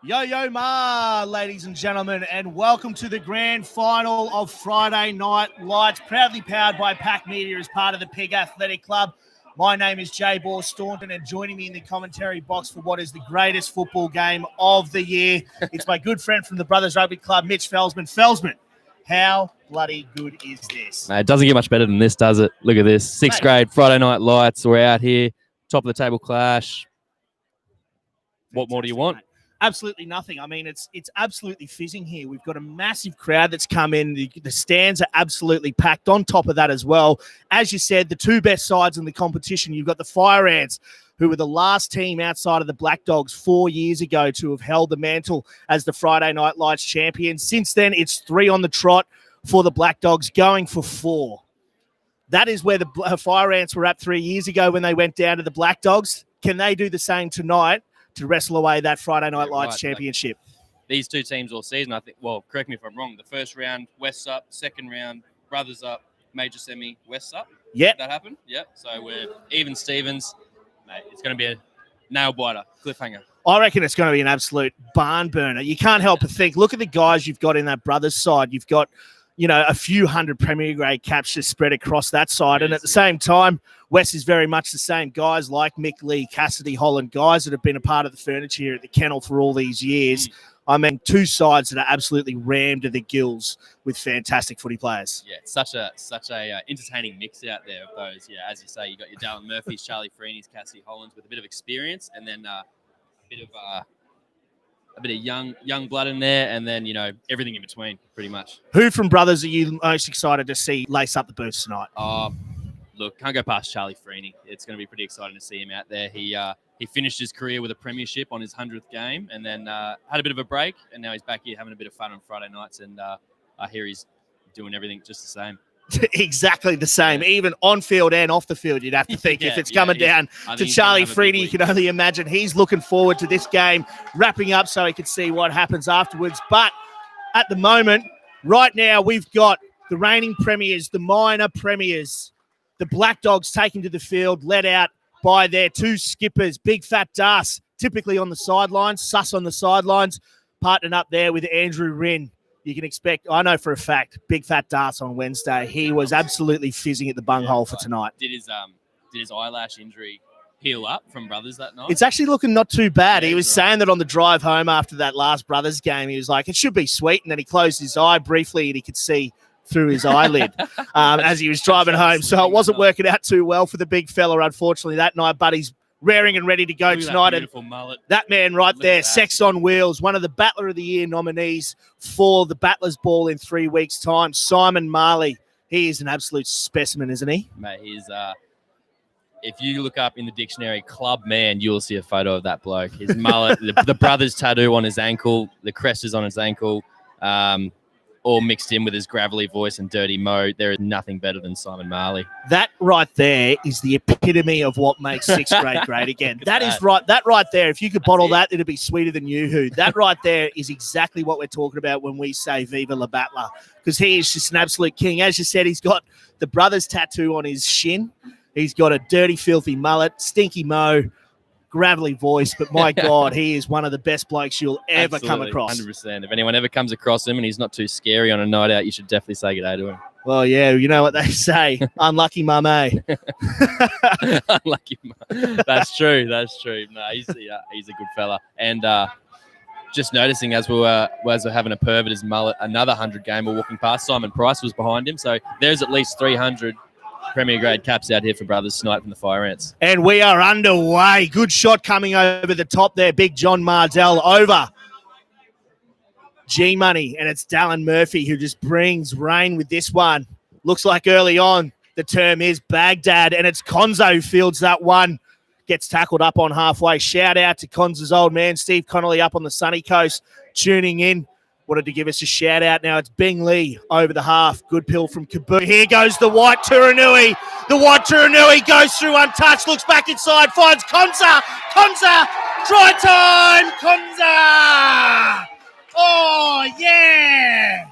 Yo ma, ladies and gentlemen, and welcome to the grand final of Friday Night Lights, proudly powered by PAC Media as part of the Pig Athletic Club. My name is Jay Ball Staunton, and joining me in the commentary box for what is the greatest football game of the year, it's my good friend from the Brothers Rugby Club, Mitch Felsman. Felsman, how bloody good is this? Mate, it doesn't get much better than this, does it? Look at this. Sixth grade, Friday Night Lights. We're out here, top of the table clash. What more do you want? Mate. Absolutely nothing. I mean, it's absolutely fizzing here. We've got a massive crowd that's come in. The stands are absolutely packed. On top of that as well, as you said, the two best sides in the competition. You've got the Fireantz, who were the last team outside of the Blackdogs 4 years ago to have held the mantle as the Friday Night Lights champions. Since then, it's 3 on the trot for the Blackdogs, going for 4. That is where the Fireantz were at 3 years ago when they went down to the Blackdogs. Can they do the same tonight to wrestle away that Friday Night Lights championship? Like, these two teams all season, I think, well, correct me if I'm wrong, the first round, West's up, second round, Brothers up, major semi, West's up. Yep. That happened? Yep. So we're even Stevens. Mate, it's going to be a nail-biter, cliffhanger. I reckon it's going to be an absolute barn burner. You can't help but think, look at the guys you've got in that Brothers side. You've got, you know, a few hundred Premier Grade caps just spread across that side. And at the same time, West is very much the same. Guys like Mick Lee, Cassidy Holland, guys that have been a part of the furniture here at the kennel for all these years. I mean, two sides that are absolutely rammed to the gills with fantastic footy players. Yeah, it's such a entertaining mix out there of those. Yeah, as you say, you got your Dallin Murphys, Charlie Freeney's, Cassidy Hollands with a bit of experience, and then a bit of young blood in there, and then, you know, everything in between, pretty much. Who from Brothers are you most excited to see lace up the boots tonight? Look, can't go past Charlie Freeney. It's going to be pretty exciting to see him out there. He finished his career with a premiership on his 100th game, and then had a bit of a break, and now he's back here having a bit of fun on Friday nights, and I hear he's doing everything just the same. Exactly the same, even on field and off the field. You'd have to think if it's coming down to Charlie Freeney, you can only imagine he's looking forward to this game wrapping up so he can see what happens afterwards. But at the moment, right now, we've got the reigning premiers, the minor premiers, the Blackdogs taking to the field, led out by their two skippers, Big Fat Das, typically on the sidelines, Suss on the sidelines, partnering up there with Andrew Rinn. You can expect, I know for a fact, Big Fat Das on Wednesday, he was absolutely fizzing at the bunghole for tonight. Did his eyelash injury heal up from Brothers that night? It's actually looking not too bad. Yeah, he was saying that on the drive home after that last Brothers game. He was like, it should be sweet. And then he closed his eye briefly and he could see through his eyelid as he was driving home. So it wasn't working out too well for the big fella, unfortunately, that night. But he's raring and ready to go tonight. That beautiful mullet. That man right there, Sex on Wheels, one of the Battler of the Year nominees for the Battlers Ball in 3 weeks' time, Simon Marley. He is an absolute specimen, isn't he? Mate, he's if you look up in the dictionary club man, you'll see a photo of that bloke. His mullet, the Brothers tattoo on his ankle, the crest is on his ankle, all mixed in with his gravelly voice and dirty mo. There is nothing better than Simon Marley. That right there is the epitome of what makes sixth grade great again. That right there. If you could bottle that, it'd be sweeter than Yoo-hoo. That right there is exactly what we're talking about when we say Viva La Battler, because he is just an absolute king. As you said, he's got the Brothers tattoo on his shin. He's got a dirty, filthy mullet, stinky mo, gravelly voice, but my God, he is one of the best blokes you'll ever come across. 100%. If anyone ever comes across him and he's not too scary on a night out, you should definitely say good day to him. Well, yeah, you know what they say, unlucky mum, eh? Unlucky mum. That's true. No, he's a good fella. And just noticing as we're having a perv at his mullet, another 100 gamer walking past, Simon Price was behind him. So there's at least 300 Premier Grade caps out here for Brothers tonight from the Fireantz. And we are underway. Good shot coming over the top there. Big John Mardell over G-Money. And it's Dallin Murphy who just brings rain with this one. Looks like early on the term is Baghdad. And it's Konzo who fields that one. Gets tackled up on halfway. Shout out to Konzo's old man, Steve Connolly, up on the sunny coast, tuning in. Wanted to give us a shout out now. It's Bing Lee over the half. Good pill from Kaboo. Here goes the white Turanui. The white Turanui goes through untouched, looks back inside, finds Konza. Konza, try time, Konza. Oh, yeah.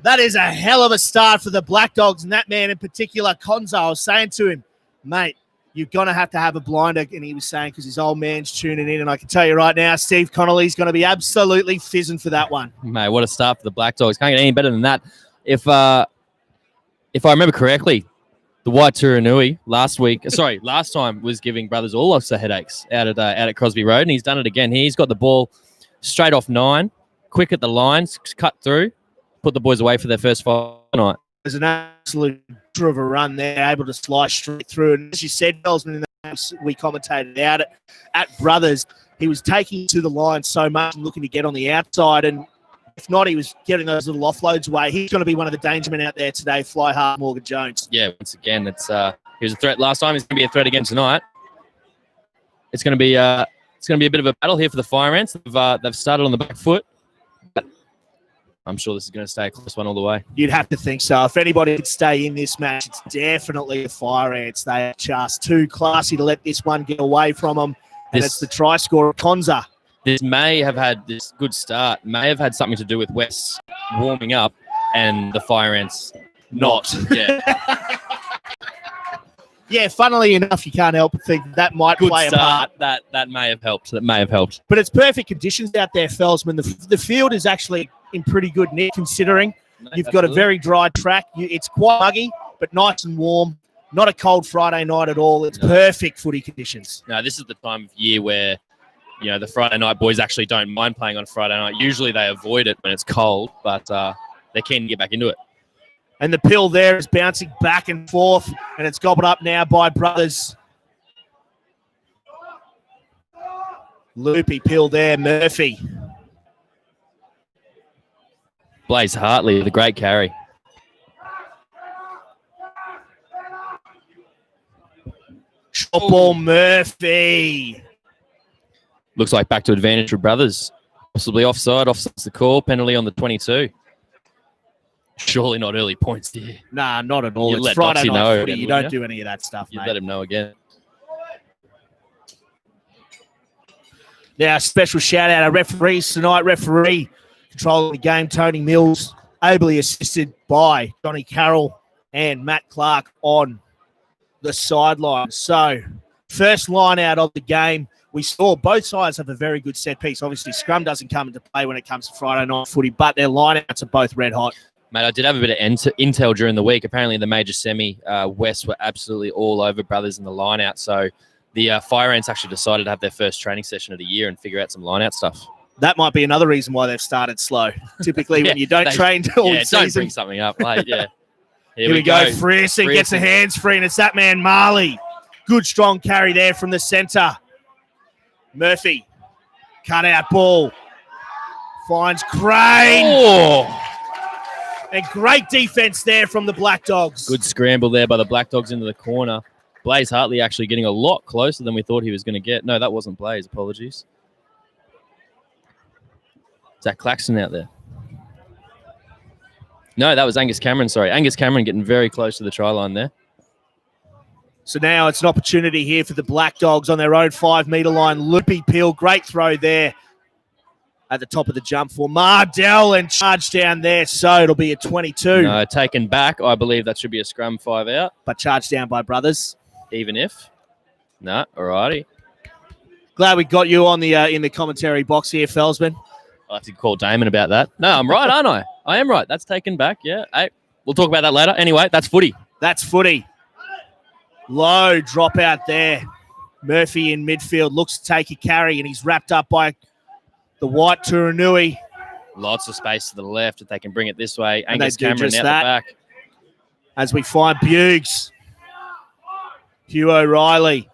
That is a hell of a start for the Blackdogs, and that man in particular, Konza. I was saying to him, mate, you're going to have a blinder, and he was saying because his old man's tuning in, and I can tell you right now, Steve Connolly's going to be absolutely fizzing for that one. Mate, what a start for the Blackdogs. Can't get any better than that. If I remember correctly, the White Turanui last time was giving brothers all lots of headaches out at Crosby Road, and he's done it again. He's got the ball straight off 9, quick at the lines, cut through, put the boys away for their first fight tonight. There's an absolute of a run there, able to slice straight through. And as you said, Felsman, we commentated out at Brothers, he was taking to the line so much and looking to get on the outside. And if not, he was getting those little offloads away. He's going to be one of the danger men out there today, Fly Hard Morgan Jones. Yeah, once again, he was a threat last time. He's going to be a threat again tonight. It's going to be a bit of a battle here for the Fireantz. They've started on the back foot. I'm sure this is going to stay a close one all the way. You'd have to think so. If anybody could stay in this match, it's definitely the Fireantz. They are just too classy to let this one get away from them. And it's the try scorer, Konza. This good start may have had something to do with West warming up and the Fireantz not. Yeah. Yeah, funnily enough, you can't help but think that might play a part. That may have helped. But it's perfect conditions out there, Felsman. The field is actually in pretty good nick, considering you've got a very dry track. It's quite muggy, but nice and warm. Not a cold Friday night at all. It's perfect footy conditions. No, this is the time of year where, the Friday night boys actually don't mind playing on Friday night. Usually they avoid it when it's cold, but they're keen to get back into it. And the pill there is bouncing back and forth, and it's gobbled up now by Brothers. Loopy pill there, Murphy. Blaze Hartley, the great carry. Short ball, Murphy. Looks like back to advantage for Brothers. Possibly offside. Offside's the call. Penalty on the 22. Surely not early points there. Nah, not at all. You It's let Friday Doxy night know footy. again, You wouldn't don't do any of that stuff, You mate. let him know again. Now, special shout-out to referees tonight. Referee controlling the game, Tony Mills, ably assisted by Johnny Carroll and Matt Clark on the sideline. So, first line out of the game, we saw both sides have a very good set piece. Obviously, scrum doesn't come into play when it comes to Friday night footy, but their lineouts are both red hot. Mate, I did have a bit of intel during the week. Apparently, the major semi, West were absolutely all over Brothers in the line-out. So the Fireantz actually decided to have their first training session of the year and figure out some line-out stuff. That might be another reason why they've started slow. Typically, when you don't train all season. Don't bring something up. Like, yeah. Here we go. Frierson gets the hands free, and it's that man, Marley. Good, strong carry there from the centre. Murphy, cut out ball. Finds Crane. Oh. And great defense there from the Blackdogs. Good scramble there by the Blackdogs into the corner. Blaze Hartley actually getting a lot closer than we thought he was going to get. No, that wasn't Blaze. Apologies. Is that Claxton out there? No, that was Angus Cameron. Sorry. Angus Cameron getting very close to the try line there. So now it's an opportunity here for the Blackdogs on their own 5-metre line. Loopy Peel, great throw there at the top of the jump for Mardell, and charge down there. So it'll be a 22. No, taken back. I believe that should be a scrum 5 out. But charged down by Brothers. Even if. No, alrighty. Glad we got you on the in the commentary box here, Felsman. I'll have to call Damon about that. No, I'm right, aren't I? I am right. That's taken back, yeah. Hey, we'll talk about that later. Anyway, that's footy. That's footy. Low drop out there. Murphy in midfield looks to take a carry, and he's wrapped up by the White Turanui. Lots of space to the left if they can bring it this way. And Angus they do Cameron just out that. the back. As we find Buges. Hugh O'Reilly.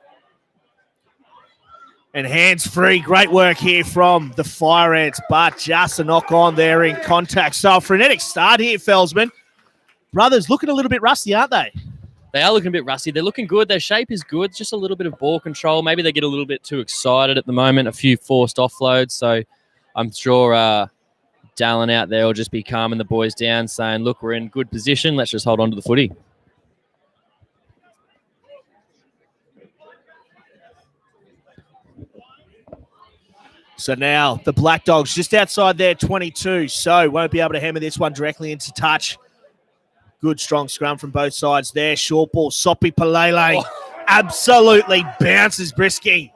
And hands free. Great work here from the Fireantz, but just a knock on there in contact. So a frenetic start here, Felsman. Brothers looking a little bit rusty, aren't they? They are looking a bit rusty. They're looking good. Their shape is good. Just a little bit of ball control. Maybe they get a little bit too excited at the moment. A few forced offloads. So I'm sure Dallin out there will just be calming the boys down, saying, look, we're in good position. Let's just hold on to the footy. So now the Blackdogs just outside their 22. So won't be able to hammer this one directly into touch. Good, strong scrum from both sides there. Short ball, Sopi Palele. absolutely bounces Brisky.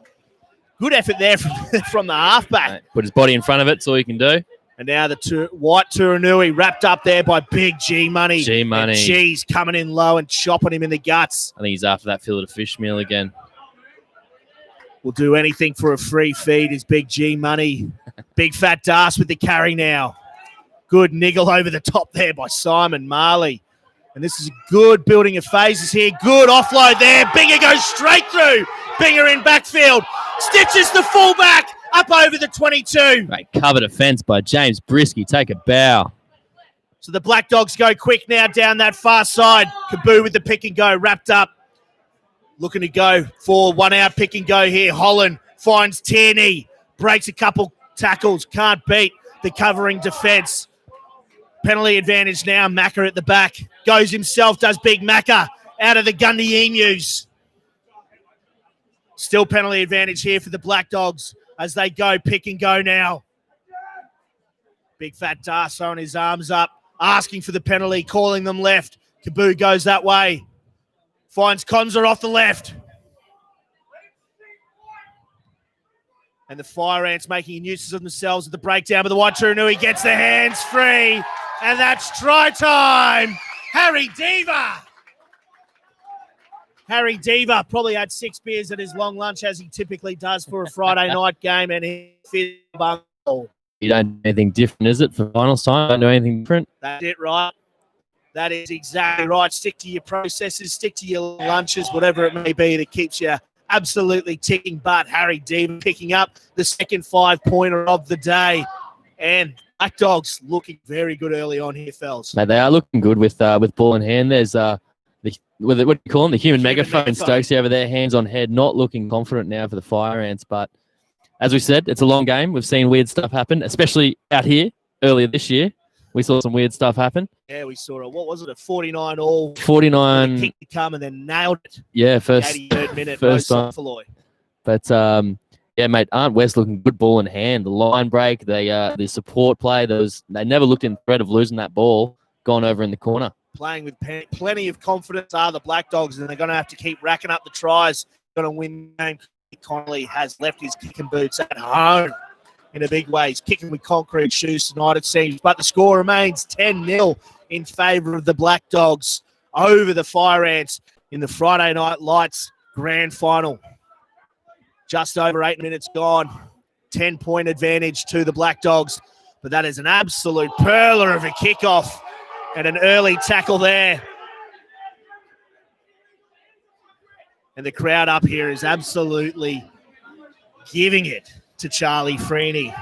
Good effort there from the halfback. Right. Put his body in front of it. That's all you can do. And now the white Turanui wrapped up there by big G-Money. G-Money. And G's coming in low and chopping him in the guts. I think he's after that fillet of fish meal again. Will do anything for a free feed is big G-Money. Big fat Das with the carry now. Good niggle over the top there by Simon Marley. And this is a good building of phases here. Good offload there. Binger goes straight through. Binger in backfield. Stitches the fullback up over the 22. Great cover defense by James Brisky. Take a bow. So the Blackdogs go quick now down that far side. Kaboo with the pick and go wrapped up. Looking to go for 1 out pick and go here. Holland finds Tierney. Breaks a couple tackles. Can't beat the covering defense. Penalty advantage now. Macca at the back. Goes himself, does big Macca out of the Gundy Emus. Still penalty advantage here for the Blackdogs as they go pick and go now. Big fat Das on his arms up, asking for the penalty, calling them left. Kaboo goes that way. Finds Konza off the left. And the Fireantz making uses of themselves at the breakdown, but the White Turanui gets their hands free. And that's try time. Harry Diva. Harry Diva probably had 6 beers at his long lunch, as he typically does for a Friday night game, and he fit the bungle. You don't do anything different, is it, for finals time? Don't do anything different? That's it, right? That is exactly right. Stick to your processes, stick to your lunches, whatever it may be that keeps you absolutely ticking. But Harry Diva picking up the second 5-pointer of the day. And Blackdogs looking very good early on here, fellas. Mate, they are looking good with ball in hand. There's what do you call him? The human megaphone. Stokesy over there, hands on head, not looking confident now for the Fireantz. But as we said, it's a long game. We've seen weird stuff happen, especially out here earlier this year. We saw some weird stuff happen. Yeah, we saw it. What was it? A 49 all. 49. Kick to come and then nailed it. Yeah, first 83rd minute. First time. But yeah, mate, Aunt West looking good ball in hand. The line break, the support play. They never looked in threat of losing that ball. Gone over in the corner. Playing with plenty of confidence are the Blackdogs, and they're going to have to keep racking up the tries. Going to win the game. Connolly has left his kicking boots at home in a big way. He's kicking with concrete shoes tonight, it seems. But the score remains 10-0 in favour of the Blackdogs over the Fireantz in the Friday Night Lights Grand Final. Just over 8 minutes gone. 10-point advantage to the Blackdogs. But that is an absolute perler of a kickoff. And an early tackle there. And the crowd up here is absolutely giving it to Charlie Freeney.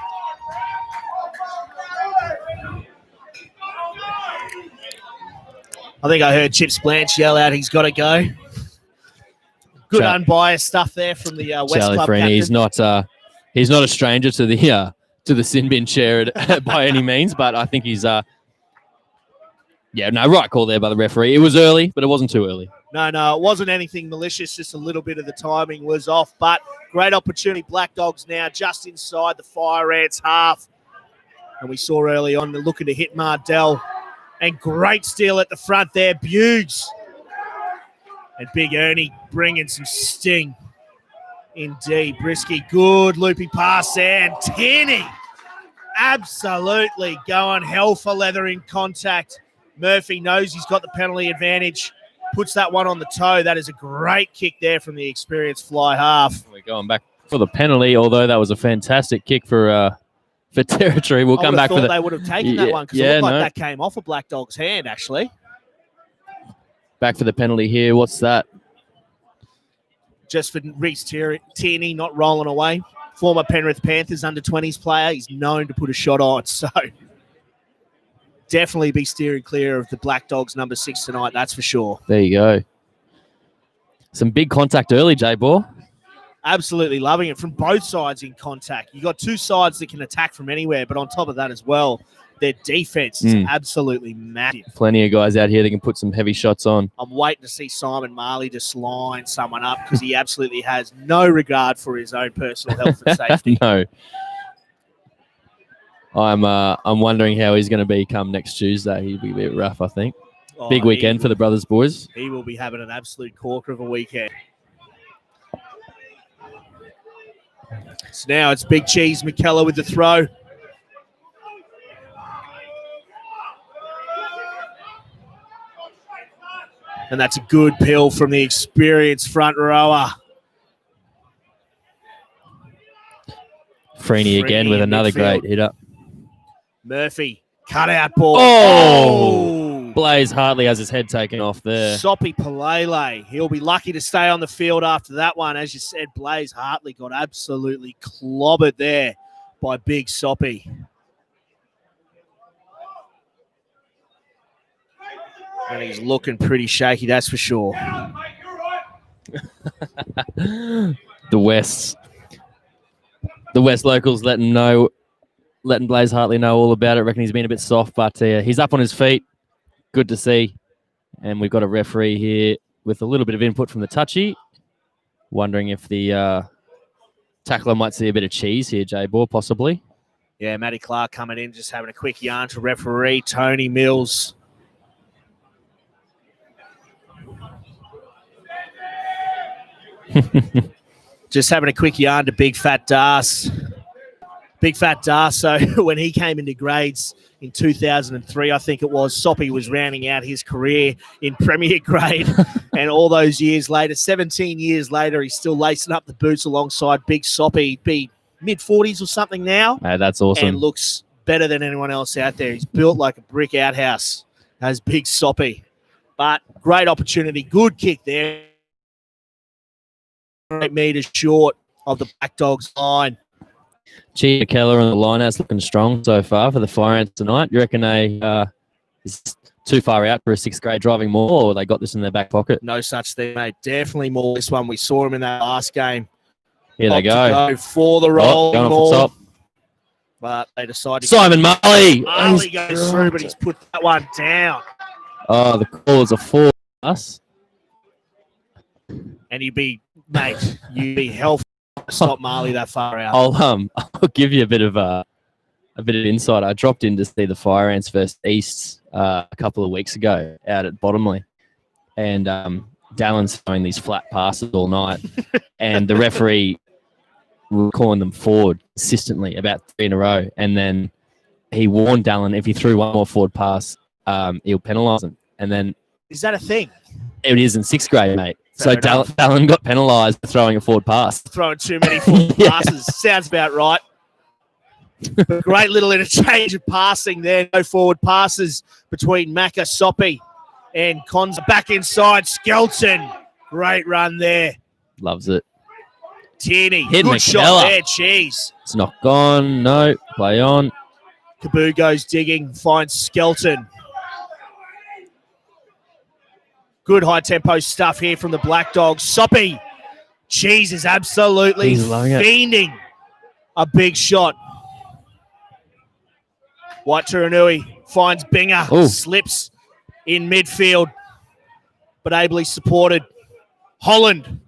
I think I heard Chip Splanch yell out, he's got to go. Good unbiased stuff there from the West Charlie Club Freeney, captain. he's not a stranger to the sin bin chair by any means, but I think he's right call there by the referee. It was early, but it wasn't too early. No, it wasn't anything malicious. Just a little bit of the timing was off. But great opportunity. Blackdogs now just inside the Fireantz half. And we saw early on they're looking to hit Mardell. And great steal at the front there. Bugs. And Big Ernie bringing some sting. Indeed. Brisky, good loopy pass there. And Tierney absolutely going hell for leather in contact. Murphy knows he's got the penalty advantage. Puts that one on the toe. That is a great kick there from the experienced fly half. We're going back for the penalty, although that was a fantastic kick for territory. We'll come back for they would have taken that one because it looked like that came off a Blackdog's hand, actually. Back for the penalty here. What's that? Just for Reece Tierney not rolling away. Former Penrith Panthers under-20s player. He's known to put a shot on, so definitely be steering clear of the Blackdogs number 6 tonight, that's for sure. There you go. Some big contact early, J-Ball. Absolutely loving it from both sides in contact. You got two sides that can attack from anywhere, but on top of that as well, their defense is absolutely massive. Plenty of guys out here that can put some heavy shots on. I'm waiting to see Simon Marley just line someone up because he absolutely has no regard for his own personal health and safety. No. I'm wondering how he's going to be come next Tuesday. He'll be a bit rough, I think. Big weekend for the Brothers boys. He will be having an absolute corker of a weekend. So now it's Big Cheese McKellar with the throw. And that's a good pill from the experienced front rower. Freeney again with another great hitter. Murphy, cut out ball. Oh! Blaze Hartley has his head taken off there. Soppy Palele. He'll be lucky to stay on the field after that one. As you said, Blaze Hartley got absolutely clobbered there by Big Soppy. And he's looking pretty shaky, that's for sure. The West locals letting Blaze Hartley know all about it. Reckon he's been a bit soft, but he's up on his feet. Good to see. And we've got a referee here with a little bit of input from the touchy. Wondering if the tackler might see a bit of cheese here, J-Ball, possibly. Yeah, Matty Clark coming in, just having a quick yarn to referee Tony Mills. Just having a quick yarn to Big Fat Das. Big Fat Das, so when he came into grades in 2003, I think it was, Soppy was rounding out his career in Premier Grade. And all those years later, 17 years later, he's still lacing up the boots alongside Big Soppy. Be mid-40s or something now. That's awesome. And looks better than anyone else out there. He's built like a brick outhouse, as Big Soppy. But great opportunity. Good kick there. 8 metres short of the Blackdogs line. Chief Keller on the line out's looking strong so far for the Fireantz tonight. You reckon is too far out for a 6th grade driving more, or they got this in their back pocket? No such thing, mate. Definitely more this one. We saw him in that last game. Here they go. For the roll. Going off the top. But they decided. Simon Marley. Marley goes through, but he's put that one down. Oh, the call is a 4 us. And you'd be healthy to stop Marley that far out. I'll give you a bit of insight. I dropped in to see the Fireantz versus East a couple of weeks ago out at Bottomley, and Dallon's throwing these flat passes all night, and the referee was calling them forward consistently about 3 in a row, and then he warned Dallon if he threw one more forward pass, he'll penalise him. And then is that a thing? It is in 6th grade, mate. Fair so Dallon got penalised for throwing a forward pass. Throwing too many forward passes. Sounds about right. Great little interchange of passing there. No forward passes between Macca, Soppy, and Conza. Back inside, Skelton. Great run there. Loves it. Tierney. Hit Good McKellar. shot there, Cheese. It's not gone. No. Play on. Kaboo goes digging. Finds Skelton. Good high-tempo stuff here from the Blackdogs. Soppy. Cheese is absolutely fiending a big shot. White Turanui finds Binger. Ooh. Slips in midfield, but ably supported. Holland.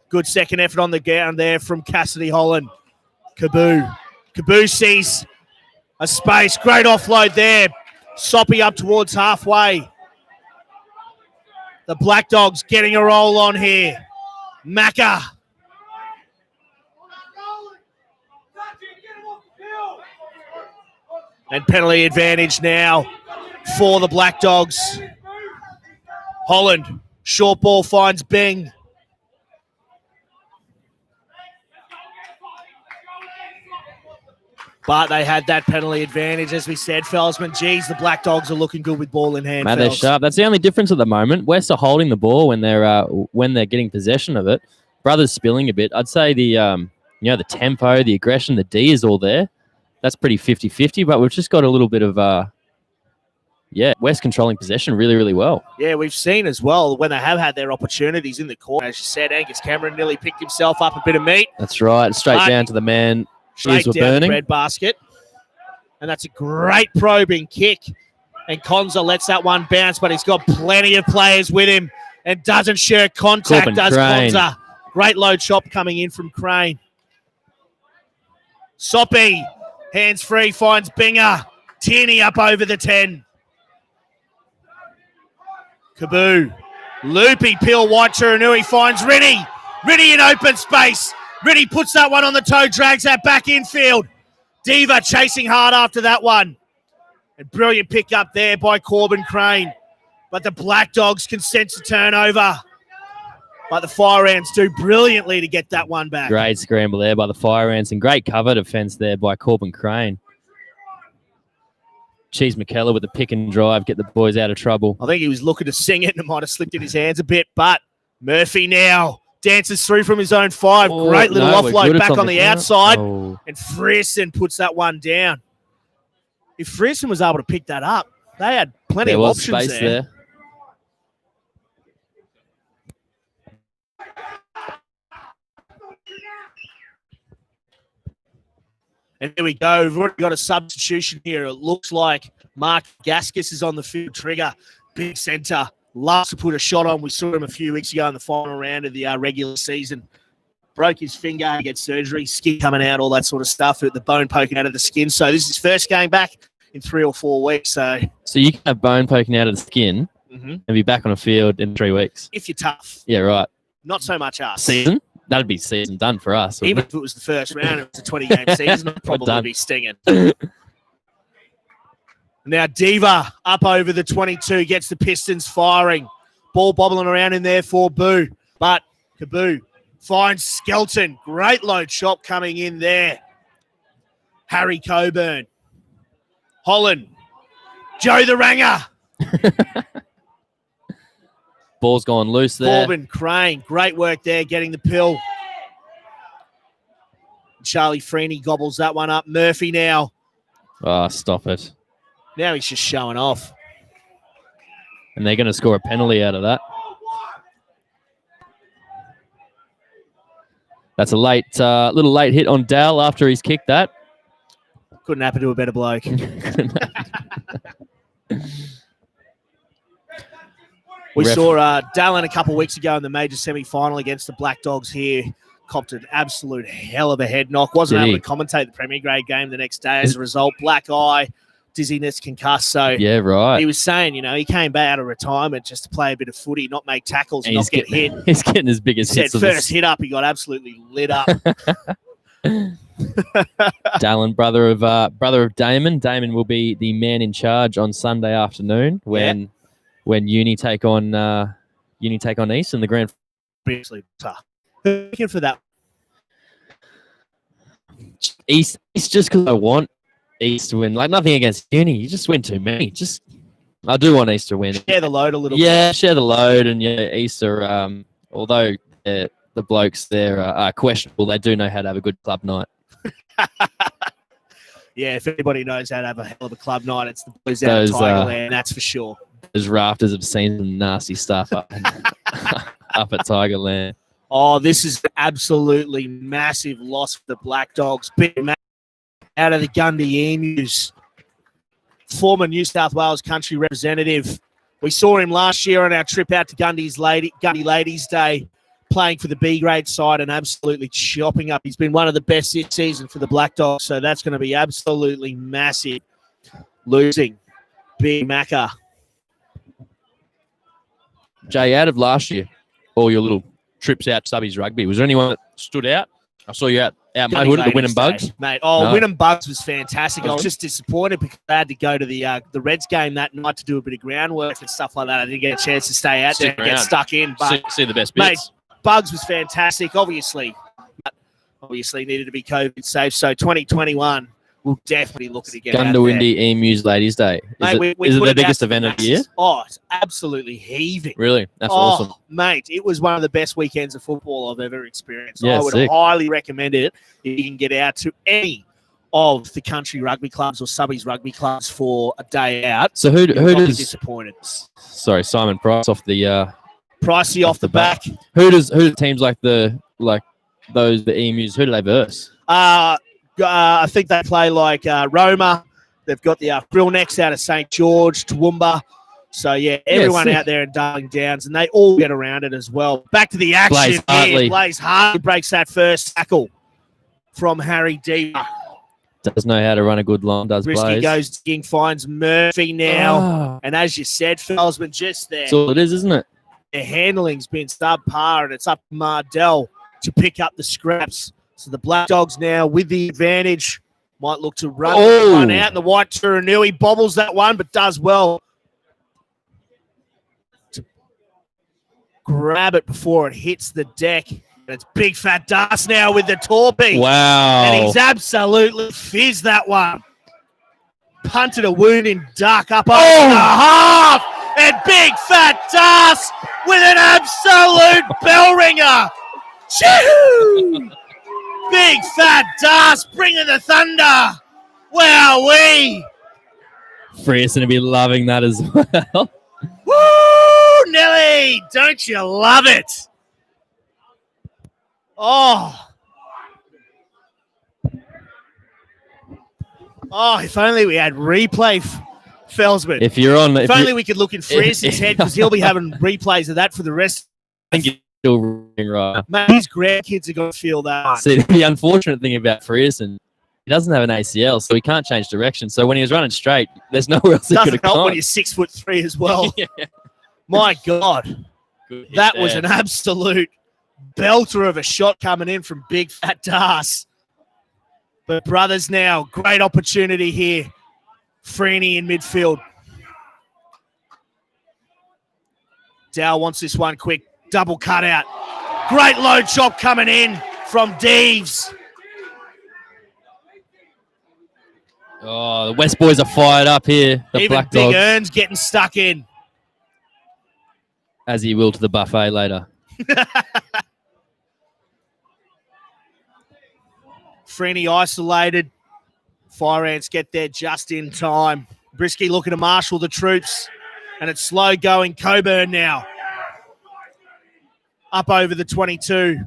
Good second effort on the ground there from Cassidy Holland. Kaboo. Kaboo sees a space. Great offload there. Soppy up towards halfway. The Blackdogs getting a roll on here. Macca. And penalty advantage now for the Blackdogs. Holland. Short ball finds Bing. But they had that penalty advantage, as we said, Felsman. Geez, the Blackdogs are looking good with ball in hand. Man, they're sharp. That's the only difference at the moment. West are holding the ball when they're getting possession of it. Brothers spilling a bit. I'd say the tempo, the aggression, the D is all there. That's pretty 50-50, but we've just got a little bit of West controlling possession really, really well. Yeah, we've seen as well when they have had their opportunities in the corner. As you said, Angus Cameron nearly picked himself up a bit of meat. That's right. Straight down to the man. Straight down burning. the bread basket. And that's a great probing kick. And Conza lets that one bounce, but he's got plenty of players with him and doesn't share contact, Corbin does Crane. Conza. Great low chop coming in from Crane. Soppy, hands free, finds Binger. Tierney up over the 10. Kaboo. Loopy, Peel, White Turanui finds Rinny. Riddy in open space. Riddy puts that one on the toe, drags that back infield. Diva chasing hard after that one. And brilliant pick up there by Corbin Crane. But the Blackdogs can sense a turnover. But the Fireantz do brilliantly to get that one back. Great scramble there by the Fireantz and great cover defense there by Corbin Crane. Cheese McKellar with the pick and drive, get the boys out of trouble. I think he was looking to sing it and it might have slipped in his hands a bit. But Murphy now dances through from his own 5. Oh, great little offload back on the corner. outside. Oh. And Frierson puts that one down. If Frierson was able to pick that up, they had plenty of options space there. And here we go. We've already got a substitution here. It looks like Mark Gaskis is on the field trigger. Big centre. Loves to put a shot on. We saw him a few weeks ago in the final round of the regular season. Broke his finger, he gets surgery, skin coming out, all that sort of stuff, the bone poking out of the skin. So this is his first game back in 3 or 4 weeks. So you can have bone poking out of the skin and be back on a field in 3 weeks. If you're tough. Yeah, right. Not so much us. Season? That'd be season done for us. Even if it was the first round, it was a 20-game season, I'd probably be stinging. Now Diva up over the 22, gets the Pistons firing. Ball bobbling around in there for Boo. But Kaboo finds Skelton. Great load shot coming in there. Harry Coburn. Holland. Joe the Ranger. Ball's gone loose there. Corbin Crane. Great work there getting the pill. Charlie Freeney gobbles that one up. Murphy now. Oh, stop it. Now he's just showing off. And they're going to score a penalty out of that. That's a little late hit on Dal after he's kicked that. Couldn't happen to a better bloke. We saw Dallin a couple of weeks ago in the major semi-final against the Blackdogs here. Copped an absolute hell of a head knock. Wasn't able to commentate the Premier Grade game the next day as a result. Black eye, dizziness, concussed. So yeah, right. He was saying, he came back out of retalment just to play a bit of footy, not make tackles, and not get hit. He's getting his biggest hits. First hit up, he got absolutely lit up. Dallin, brother of Damon. Damon will be the man in charge on Sunday afternoon when Uni take on East in the grand. Previously tough. Looking for that. East just because I want East to win. Like nothing against Uni, you just win too many. I do want East to win. Share the load a little bit. Yeah, share the load, and East are although the blokes there are questionable, they do know how to have a good club night. Yeah, if anybody knows how to have a hell of a club night, it's the boys out of Tigerland, that's for sure. Those rafters have seen some nasty stuff up at Tigerland. Oh, this is an absolutely massive loss for the Blackdogs. Big match out of the Gundy Emus. Former New South Wales country representative. We saw him last year on our trip out to Gundy Ladies Day, playing for the B grade side and absolutely chopping up. He's been one of the best this season for the Blackdogs, so that's going to be absolutely massive. Losing Big Macca. Jay, out of last year, all your little trips out to Subbies Rugby, was there anyone that stood out? I saw you out Maywood at the Wynnum Bugs. Mate, Wynnum Bugs was fantastic. I was just disappointed because I had to go to the Reds game that night to do a bit of groundwork and stuff like that. I didn't get a chance to stay out there and get stuck in. But see the best bits. Mate, Bugs was fantastic, obviously. But obviously needed to be COVID safe. So 2021, we'll definitely look at it again. Gundawindi Emus Ladies Day. Is it the biggest event of the year? Oh, it's absolutely heaving. Really? That's awesome. Mate, it was one of the best weekends of football I've ever experienced. Yeah, I would highly recommend it if you can get out to any of the country rugby clubs or subbies rugby clubs for a day out. So who does disappointed? Sorry, Simon Price off the Pricey off the back. Who does teams like the Emus? Who do they verse? I think they play like Roma. They've got the Brillnecks out of St. George, Toowoomba. So, everyone out there in Darling Downs, and they all get around it as well. Back to the action. Blaze Hartley breaks that first tackle from Harry Diva. Does know how to run a good line, does Blaze. Risky goes digging, finds Murphy now. And as you said, Felsman just there. That's all it is, isn't it? their handling's been subpar, and it's up to Mardell to pick up the scraps. So the Blackdogs now with the advantage might look to run out in the white Turanui. Bobbles that one, but does well to grab it before it hits the deck. And it's Big Fat Dust now with the torpy. Wow. And he's absolutely fizzed that one. Punted a wounding duck up over the half. And Big Fat Dust with an absolute bell ringer. Choo! Big Fat Dust bringing the thunder. Wowee. Frear's going to be loving that as well. Woo, Nelly. Don't you love it? Oh, if only we had replay, Felsman. If you're on, if only we could look in Frearson's head, because he'll be having replays of that for the rest. I think you're still ringing right. Mate, his grandkids are going to feel that. See, the unfortunate thing about Frearson, he doesn't have an ACL, so he can't change direction. So when he was running straight, there's nowhere else he could have Doesn't help gone. when you're 6'3" as well. Yeah. My God, that was an absolute belter of a shot coming in from Big Fat Das. But brothers now, great opportunity here. Freeney in midfield. Dow wants this one quick. Double cutout. Great low chop coming in from Deeves. Oh, the West boys are fired up here. The Even Blackdogs, Big Ern's getting stuck in. as he will to the buffet later. Freeney isolated. Fireantz get there just in time. Brisky looking to marshal the troops. And it's slow going. Coburn now. Up over the 22.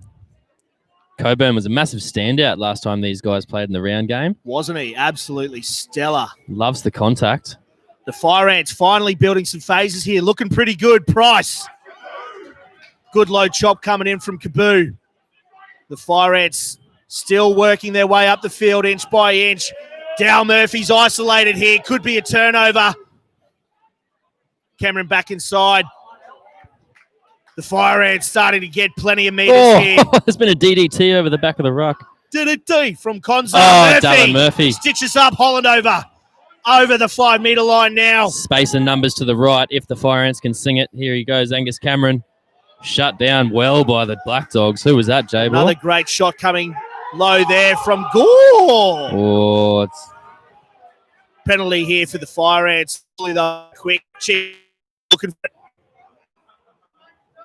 Coburn was a massive standout last time these guys played in the round game. Wasn't he? Absolutely stellar. Loves the contact. The Fireantz finally building some phases here. Looking pretty good. Price. Good low chop coming in from Kaboo. The Fireantz still working their way up the field inch by inch. Dow Murphy's isolated here. Could be a turnover. Cameron back inside. The Fireantz starting to get plenty of meters here. There's been a DDT over the back of the ruck. DDT from Conzo. Darren Murphy. Stitches up Holland over the 5 metre line now. Space and numbers to the right if the Fireantz can sing it. Here he goes, Angus Cameron. Shut down well by the Blackdogs. Who was that, J-Ball? Another great shot coming low there from Gore. Oh, it's Penalty here for the Fireantz. The quick chip. Looking for it.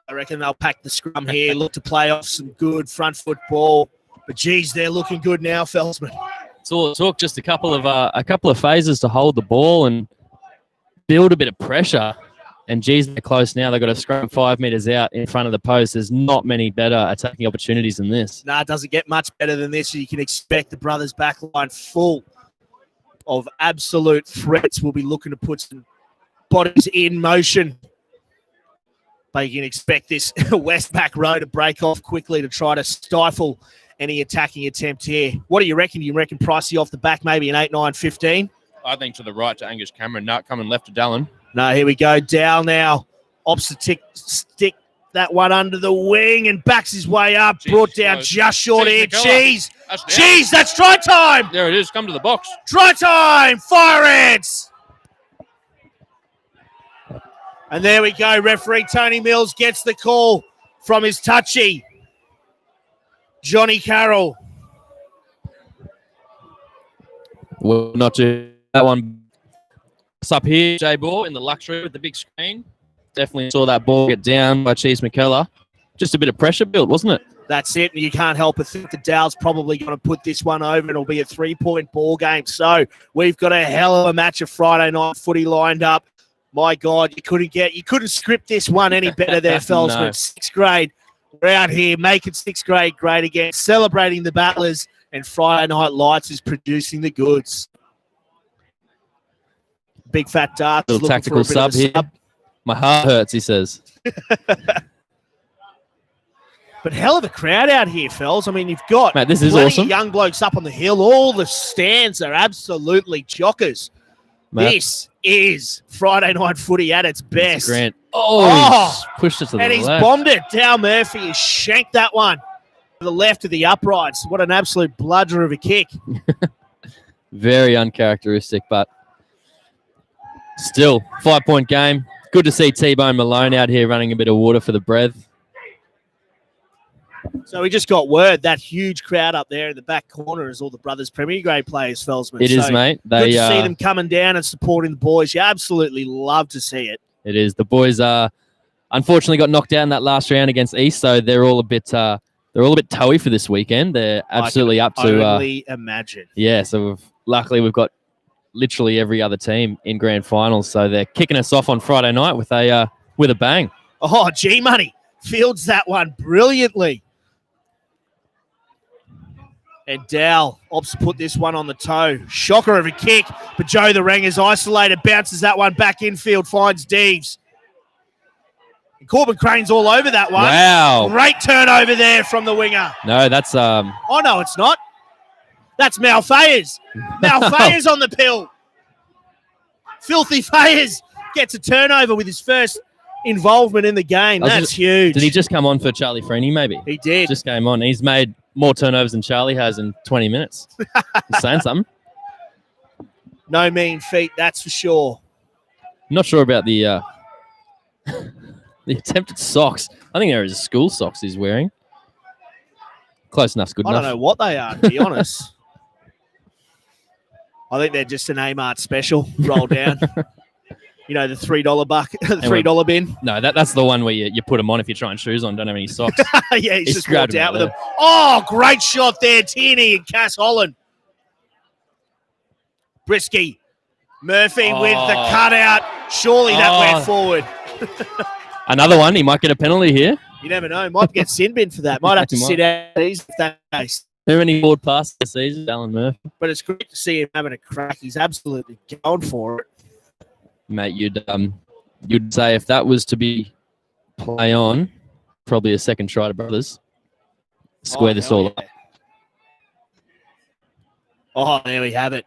I reckon they'll pack the scrum here. Look to play off some good front foot ball. But geez, they're looking good now, Felsman. it's all it took. Just a couple of phases to hold the ball and build a bit of pressure. And geez, they're close now. They've got a scrum 5 metres out in front of the post. There's not many better attacking opportunities than this. Nah, it doesn't get much better than this. You can expect the brothers' back line full of absolute threats. We'll be looking to put some bodies in motion. But you can expect this West back row to break off quickly to try to stifle any attacking attempt here. What do you reckon? You reckon Pricey off the back, maybe an 8-9-15? I think to the right to Angus Cameron. Not coming left to Dallin. No, here we go. Dow now. Opposite stick that one under the wing and backs his way up. Jeez, brought down close. just short here. Jeez, Jeez, that's try time. There it is. Come to the box. Try time. Fireantz. And there we go. Referee Tony Mills gets the call from his touchy. Johnny Carroll. Well, not to that one. It's up here, J Ball in the luxury with the big screen. Definitely saw that ball get down by Cheese McKellar. Just a bit of pressure built, wasn't it? That's it. And you can't help but think the Dow's probably going to put this one over and it'll be a 3-point ball game. So we've got a hell of a match of Friday night footy lined up. My God, you couldn't script this one any better there, Felsman. No. 6th grade. We're out here making 6th grade great again, celebrating the battlers, and Friday Night Lights is producing the goods. Big Fat Darts. Little tactical sub here. My heart hurts, he says. But hell of a crowd out here, Fels. I mean, you've got Mate, this is plenty awesome. of young blokes up on the hill. All the stands are absolutely jockers. Mate, This is Friday night footy at its best. Grant. He's pushed it to the and left. he's bombed it. Dal Murphy has shanked that one to the left of the uprights. What an absolute bludger of a kick. Very uncharacteristic, but still, 5-point game. Good to see T-Bone Malone out here running a bit of water for the breath. So we just got word that huge crowd up there in the back corner is all the Brothers Premier Grade players, Felsman. It is, mate. Good to see them coming down and supporting the boys. You absolutely love to see it. It is. The boys unfortunately got knocked out in that last round against East, so they're all a bit toey for this weekend. They're absolutely up to. I can only imagine. Yeah, so luckily we've got literally every other team in grand finals, so they're kicking us off on Friday night with a bang. Oh, G-Money fields that one brilliantly. And Dal opts to put this one on the toe. Shocker of a kick, but Joe the Rang is isolated, bounces that one back infield, finds Deeves. And Corbin Crane's all over that one. Wow. Great turnover there from the winger. No, that's... Oh, no, it's not. That's Mal Fayers. Mal Fayers on the pill. Filthy Fayers gets a turnover with his first involvement in the game. That's huge. Did he just come on for Charlie Freeney, maybe? He did. Just came on. He's made more turnovers than Charlie has in 20 minutes. He's saying something. No mean feat, that's for sure. Not sure about the the attempted socks. I think there is school socks he's wearing. Close enough's good enough. I don't know what they are, to be honest. I think they're just an A-Mart special roll down. You know, the $3 buck, the $3 bin. No, that's the one where you put them on if you're trying shoes on, don't have any socks. Yeah, he's just walked out with them. Oh, great shot there, Tierney and Cass Holland. Brisky. Murphy with the cutout. Surely that went forward. Another one. He might get a penalty here. You never know. Might get sin bin for that. Might have to sit out if that's the case. How many forward passes this season, Alan Murphy? But it's great to see him having a crack. He's absolutely going for it. Mate, you'd say if that was to be play on, probably a second try to Brothers. Square this all up. Oh, there we have it.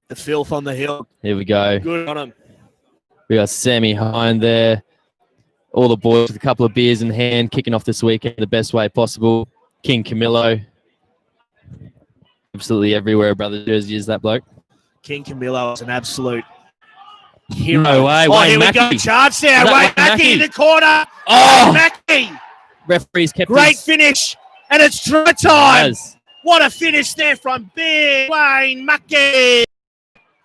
The filth on the hill. Here we go. Good on him. We got Sammy Hind there. All the boys with a couple of beers in hand, kicking off this weekend the best way possible. King Camillo. Absolutely everywhere, Brothers jersey is that bloke. King Camillo is an absolute hero. No way. Oh, Wayne here Mackey. we go. Charge there. Wayne Mackey in the corner. Oh! Mackey. Referees kept Great finish. And it's draw time. Yes. What a finish there from big Wayne Mackey.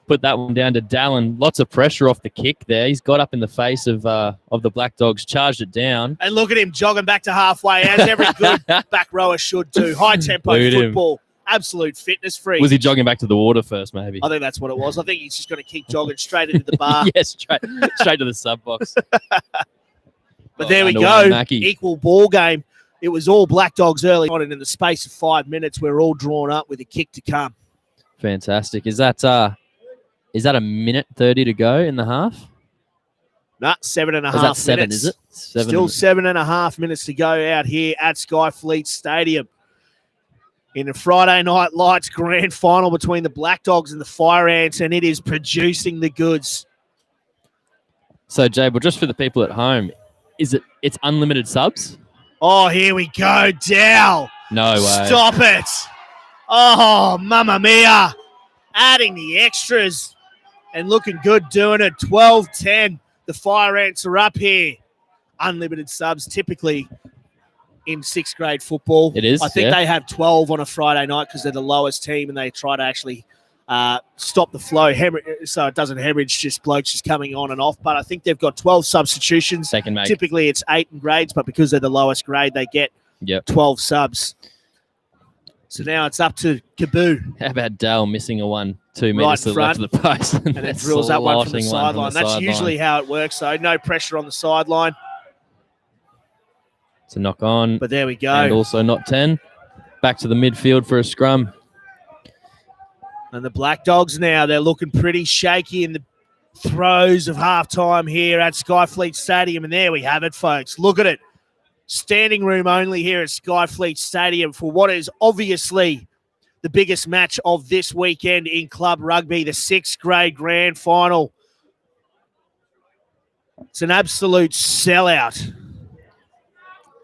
Put that one down to Dallin. Lots of pressure off the kick there. He's got up in the face of the Blackdogs, charged it down. And look at him jogging back to halfway, as every good back rower should do. High tempo football. Absolute fitness freak. Was he jogging back to the water first, maybe? I think that's what it was. I think he's just going to keep jogging straight into the bar. Yes, straight to the sub box. But there we go. Equal ball game. It was all Blackdogs early on, and in the space of 5 minutes, we're all drawn up with a kick to come. Fantastic. Is that a minute 30 to go in the half? Nah, 7.5 minutes. Is that 7, is it? Still 7.5 minutes to go out here at Skyfleet Stadium. In the Friday Night Lights grand final between the Blackdogs and the Fireantz, and it is producing the goods. So, Jay, well, just for the people at home, it's unlimited subs? Oh, here we go, Dow. No way. Stop it. Oh, mamma mia. Adding the extras and looking good doing it. 12-10. The Fireantz are up here. Unlimited subs typically in 6th grade football. It is. I think they have 12 on a Friday night because they're the lowest team and they try to actually stop the flow so it doesn't hemorrhage just blokes just coming on and off. But I think they've got 12 substitutions. They can make. Typically it's 8 in grades, but because they're the lowest grade, they get 12 subs. So now it's up to Kaboo. How about Dale missing a 1, 2 meters to the left of the post? And it drills that one from the sideline. That's usually how it works, though. No pressure on the sideline. It's a knock on. But there we go. And also not 10. Back to the midfield for a scrum. And the Blackdogs now, they're looking pretty shaky in the throes of halftime here at Skyfleet Stadium. And there we have it, folks. Look at it. Standing room only here at Skyfleet Stadium for what is obviously the biggest match of this weekend in club rugby, the 6th grade grand final. It's an absolute sellout.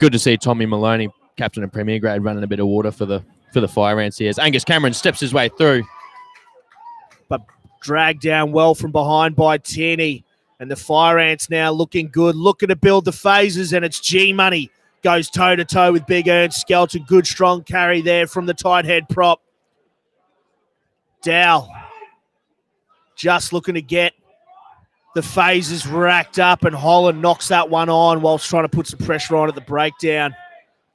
Good to see Tommy Maloney, captain of Premier Grade, running a bit of water for the Fireantz here. As Angus Cameron steps his way through. But dragged down well from behind by Tierney. And the Fireantz now looking good, looking to build the phases, and it's G-Money. Goes toe-to-toe with Big Ernst Skelton. Good, strong carry there from the tight head prop. Dow just looking to get the phases racked up, and Holland knocks that one on whilst trying to put some pressure on at the breakdown.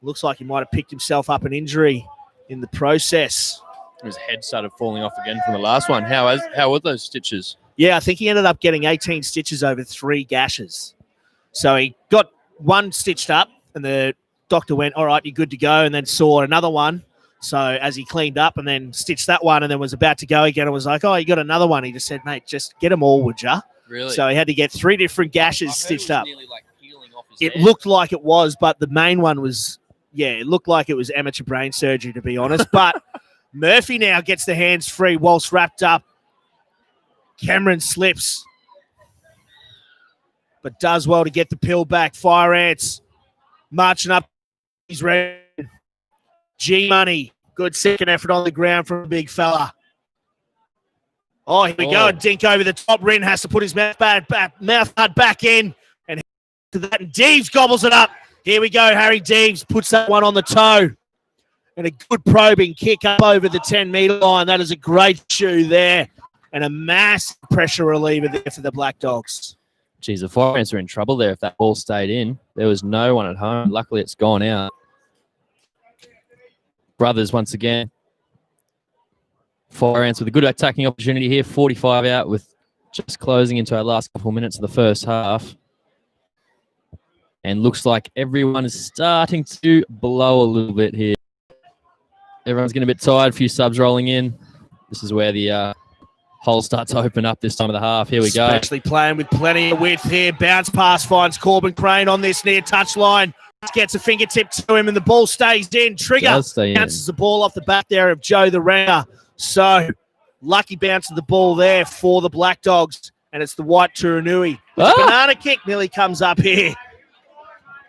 Looks like he might have picked himself up an injury in the process. His head started falling off again from the last one. How were those stitches? Yeah, I think he ended up getting 18 stitches over 3 gashes. So he got one stitched up, and the doctor went, all right, you're good to go, and then saw another one. So as he cleaned up and then stitched that one and then was about to go again, and was like, oh, you got another one. He just said, mate, just get them all, would ya? Really? So he had to get 3 different gashes stitched up. Nearly, like, peeling off his It head. looked like it was, but the main one was, yeah, it looked like it was amateur brain surgery, to be honest. But Murphy now gets the hands free whilst wrapped up. Cameron slips, but does well to get the pill back. Fireantz marching up. He's ready. G-Money. Good second effort on the ground from a big fella. Oh, here we go. And dink over the top. Wren has to put his mouth guard back in. And to that, and Deeves gobbles it up. Here we go. Harry Deeves puts that one on the toe. And a good probing kick up over the 10-metre line. That is a great shoe there. And a massive pressure reliever there for the Blackdogs. Geez, the Fireantz are in trouble there if that ball stayed in. There was no one at home. Luckily, it's gone out. Brothers, once again. Fireantz with a good attacking opportunity here. 45 out with just closing into our last couple of minutes of the first half. And looks like everyone is starting to blow a little bit here. Everyone's getting a bit tired. A few subs rolling in. This is where the hole starts to open up this time of the half. Here we go. Especially playing with plenty of width here. Bounce pass finds Corbin Crane on this near touchline. Gets a fingertip to him and the ball stays in. Trigger bounces the ball off the back there of Joe the Ringer. So lucky bounce of the ball there for the Blackdogs. And it's the White Turanui. Banana kick nearly comes up here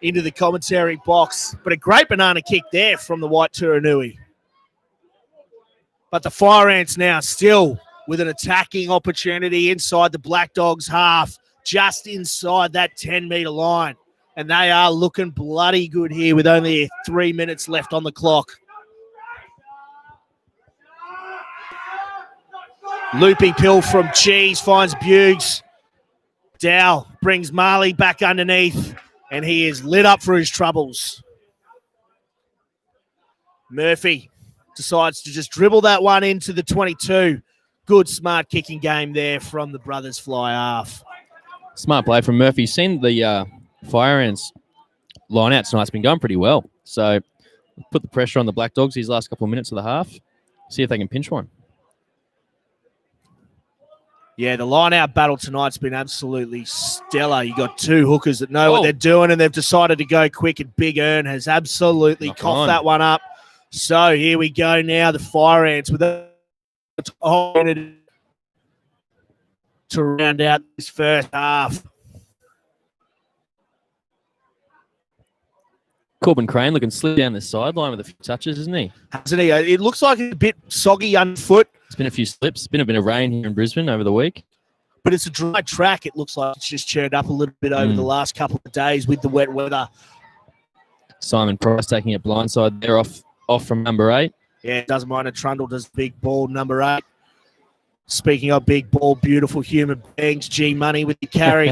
into the commentary box. But a great banana kick there from the White Turanui. But the Fireantz now still with an attacking opportunity inside the Blackdogs half, just inside that 10-metre line. And they are looking bloody good here with only 3 minutes left on the clock. Looping pill from Cheese finds Buggs. Dow brings Marley back underneath, and he is lit up for his troubles. Murphy decides to just dribble that one into the 22. Good, smart kicking game there from the brothers fly half. Smart play from Murphy. Seen the Fireantz line out tonight's been going pretty well. So put the pressure on the Blackdogs these last couple of minutes of the half. See if they can pinch one. Yeah, the line-out battle tonight's been absolutely stellar. You got 2 hookers that know what they're doing, and they've decided to go quick, and Big Ern has absolutely coughed that one up. So here we go now, the Fireantz with a to round out this first half. Corbin Crane looking slip down the sideline with a few touches, isn't he? Hasn't he? It looks like it's a bit soggy underfoot. It's been a few slips. Been a bit of rain here in Brisbane over the week. But it's a dry track. It looks like it's just churned up a little bit over the last couple of days with the wet weather. Simon Price taking it blindside there off from number 8. Yeah, doesn't mind a trundle, does big ball number 8. Speaking of big ball, beautiful human beings, G-Money with the carry.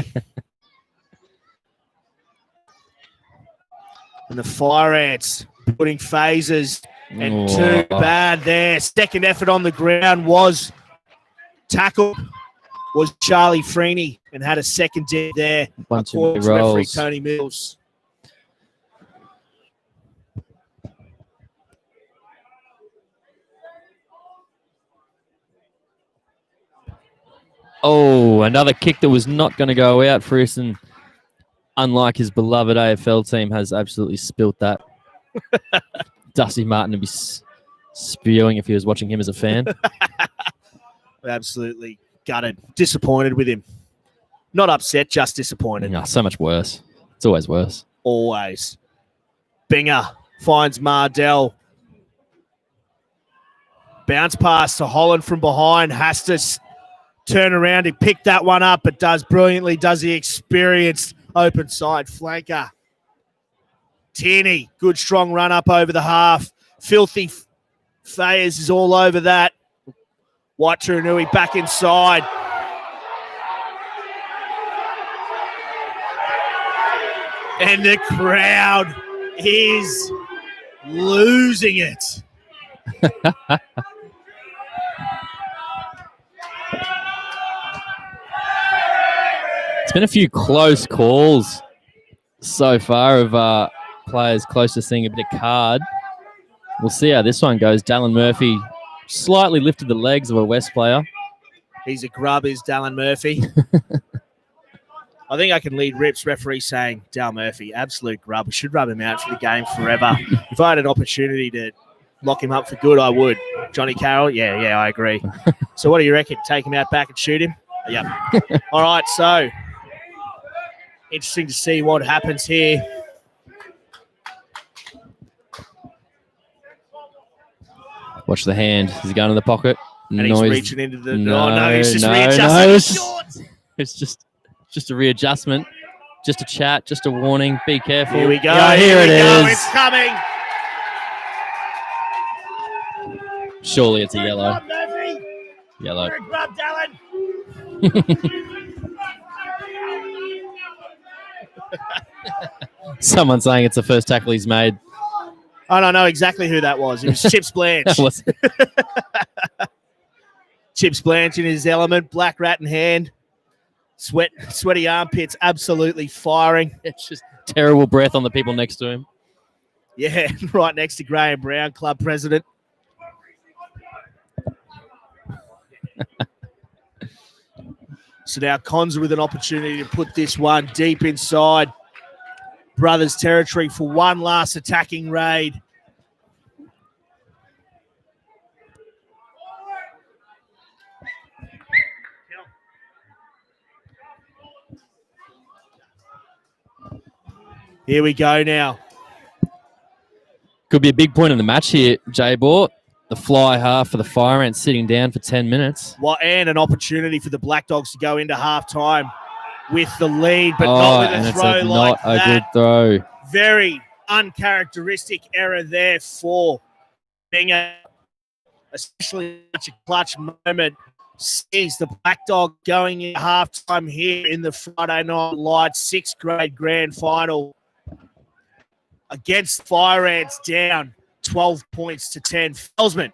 And the Fireantz putting phases and too bad there. Second effort on the ground was tackled, was Charlie Freeney, and had a second dip there. Bunch of referee rolls. Tony Mills. Oh, another kick that was not going to go out. Frearson, unlike his beloved AFL team, has absolutely spilt that. Dusty Martin would be spewing if he was watching him as a fan. Absolutely gutted. Disappointed with him. Not upset, just disappointed. No, so much worse. It's always worse. Always. Binger finds Mardell. Bounce pass to Holland from behind. Has to turn around and pick that one up, but does brilliantly. Does the experienced open side flanker. Tierney, good strong run up over the half. Filthy Fayers is all over that. White Turanui back inside. And the crowd is losing it. It's been a few close calls so far of players close to seeing a bit of card. We'll see how this one goes. Dallin Murphy slightly lifted the legs of a West player. He's a grub, is Dallin Murphy. I think I can lead Rips referee saying, Dal Murphy, absolute grub. We should rub him out for the game forever. If I had an opportunity to lock him up for good, I would. Johnny Carroll, yeah, I agree. So what do you reckon? Take him out back and shoot him? Yep. All right, so interesting to see what happens here. Watch the hand. Is he going in the pocket? And he's reaching into the... No, he's just no, readjusting his it's shorts. It's just a readjustment, just a chat, just a warning. Be careful. Here we go. Yeah, here it is. It's coming. Surely it's a yellow. Grub, Murphy. Yellow. You're a grub, Dallin. Someone saying it's the first tackle he's made. I don't know exactly who that was. It was Chips Blanche. That was Chips Blanche in his element, black rat in hand. Sweaty armpits, absolutely firing. It's just terrible breath on the people next to him. Yeah, right next to Graham Brown, club president. So now Cons with an opportunity to put this one deep inside Brothers territory for one last attacking raid. Here we go now. Could be a big point in the match here, J-Bort. The fly half for the Fireantz sitting down for 10 minutes. Well, and an opportunity for the Blackdogs to go into halftime with the lead, but not with a throw like that. Not a good throw. Very uncharacteristic error there for Binger, especially such a clutch moment. Sees the Blackdog going in halftime here in the Friday Night Lights 6th grade grand final against Fireantz, down 12 points to 10. Felsman,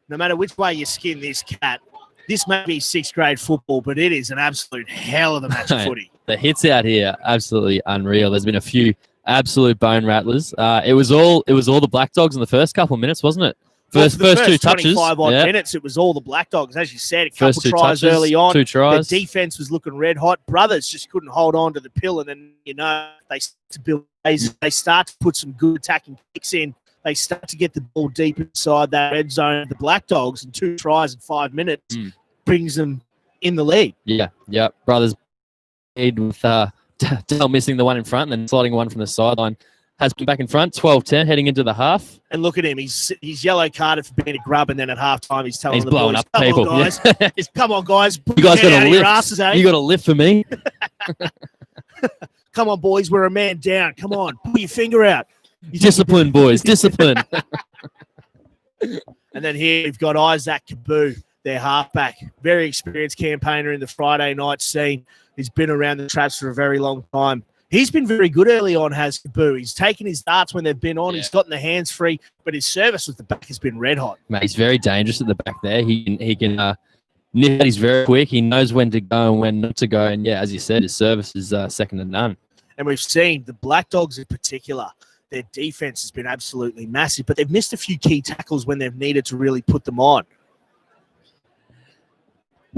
no matter which way you skin this cat, this may be 6th grade football, but it is an absolute hell of a match of footy. The hits out here, absolutely unreal. There's been a few absolute bone rattlers. It was all the Blackdogs in the first couple of minutes, wasn't it? First two touches. 25 odd minutes, it was all the Blackdogs. As you said, a couple First two tries touches, early on. 2 tries. The defense was looking red hot. Brothers just couldn't hold on to the pill, and then, they start to build. They start to put some good attacking kicks in. They start to get the ball deep inside that red zone. The Blackdogs, and 2 tries in 5 minutes brings them in the lead. Yeah. Brothers lead with Dale missing the one in front and then sliding one from the sideline. Has been back in front, 12-10, heading into the half. And look at him. He's yellow carded for being a grub, and then at halftime he's telling the blowing boys, up people. Come on, guys. You guys got to lift. Asses, eh? You got to lift for me. Come on, boys. We're a man down. Come on. Put your finger out. Discipline, boys. Discipline. And then here we've got Isaac Kaboo, their halfback. Very experienced campaigner in the Friday night scene. He's been around the traps for a very long time. He's been very good early on, has Kaboo. He's taken his darts when they've been on. Yeah. He's gotten the hands free, but his service with the back has been red hot. Mate, he's very dangerous at the back there. He can nip. He's very quick. He knows when to go and when not to go. And yeah, as you said, his service is second to none. And we've seen the Blackdogs in particular. Their defense has been absolutely massive, but they've missed a few key tackles when they've needed to really put them on.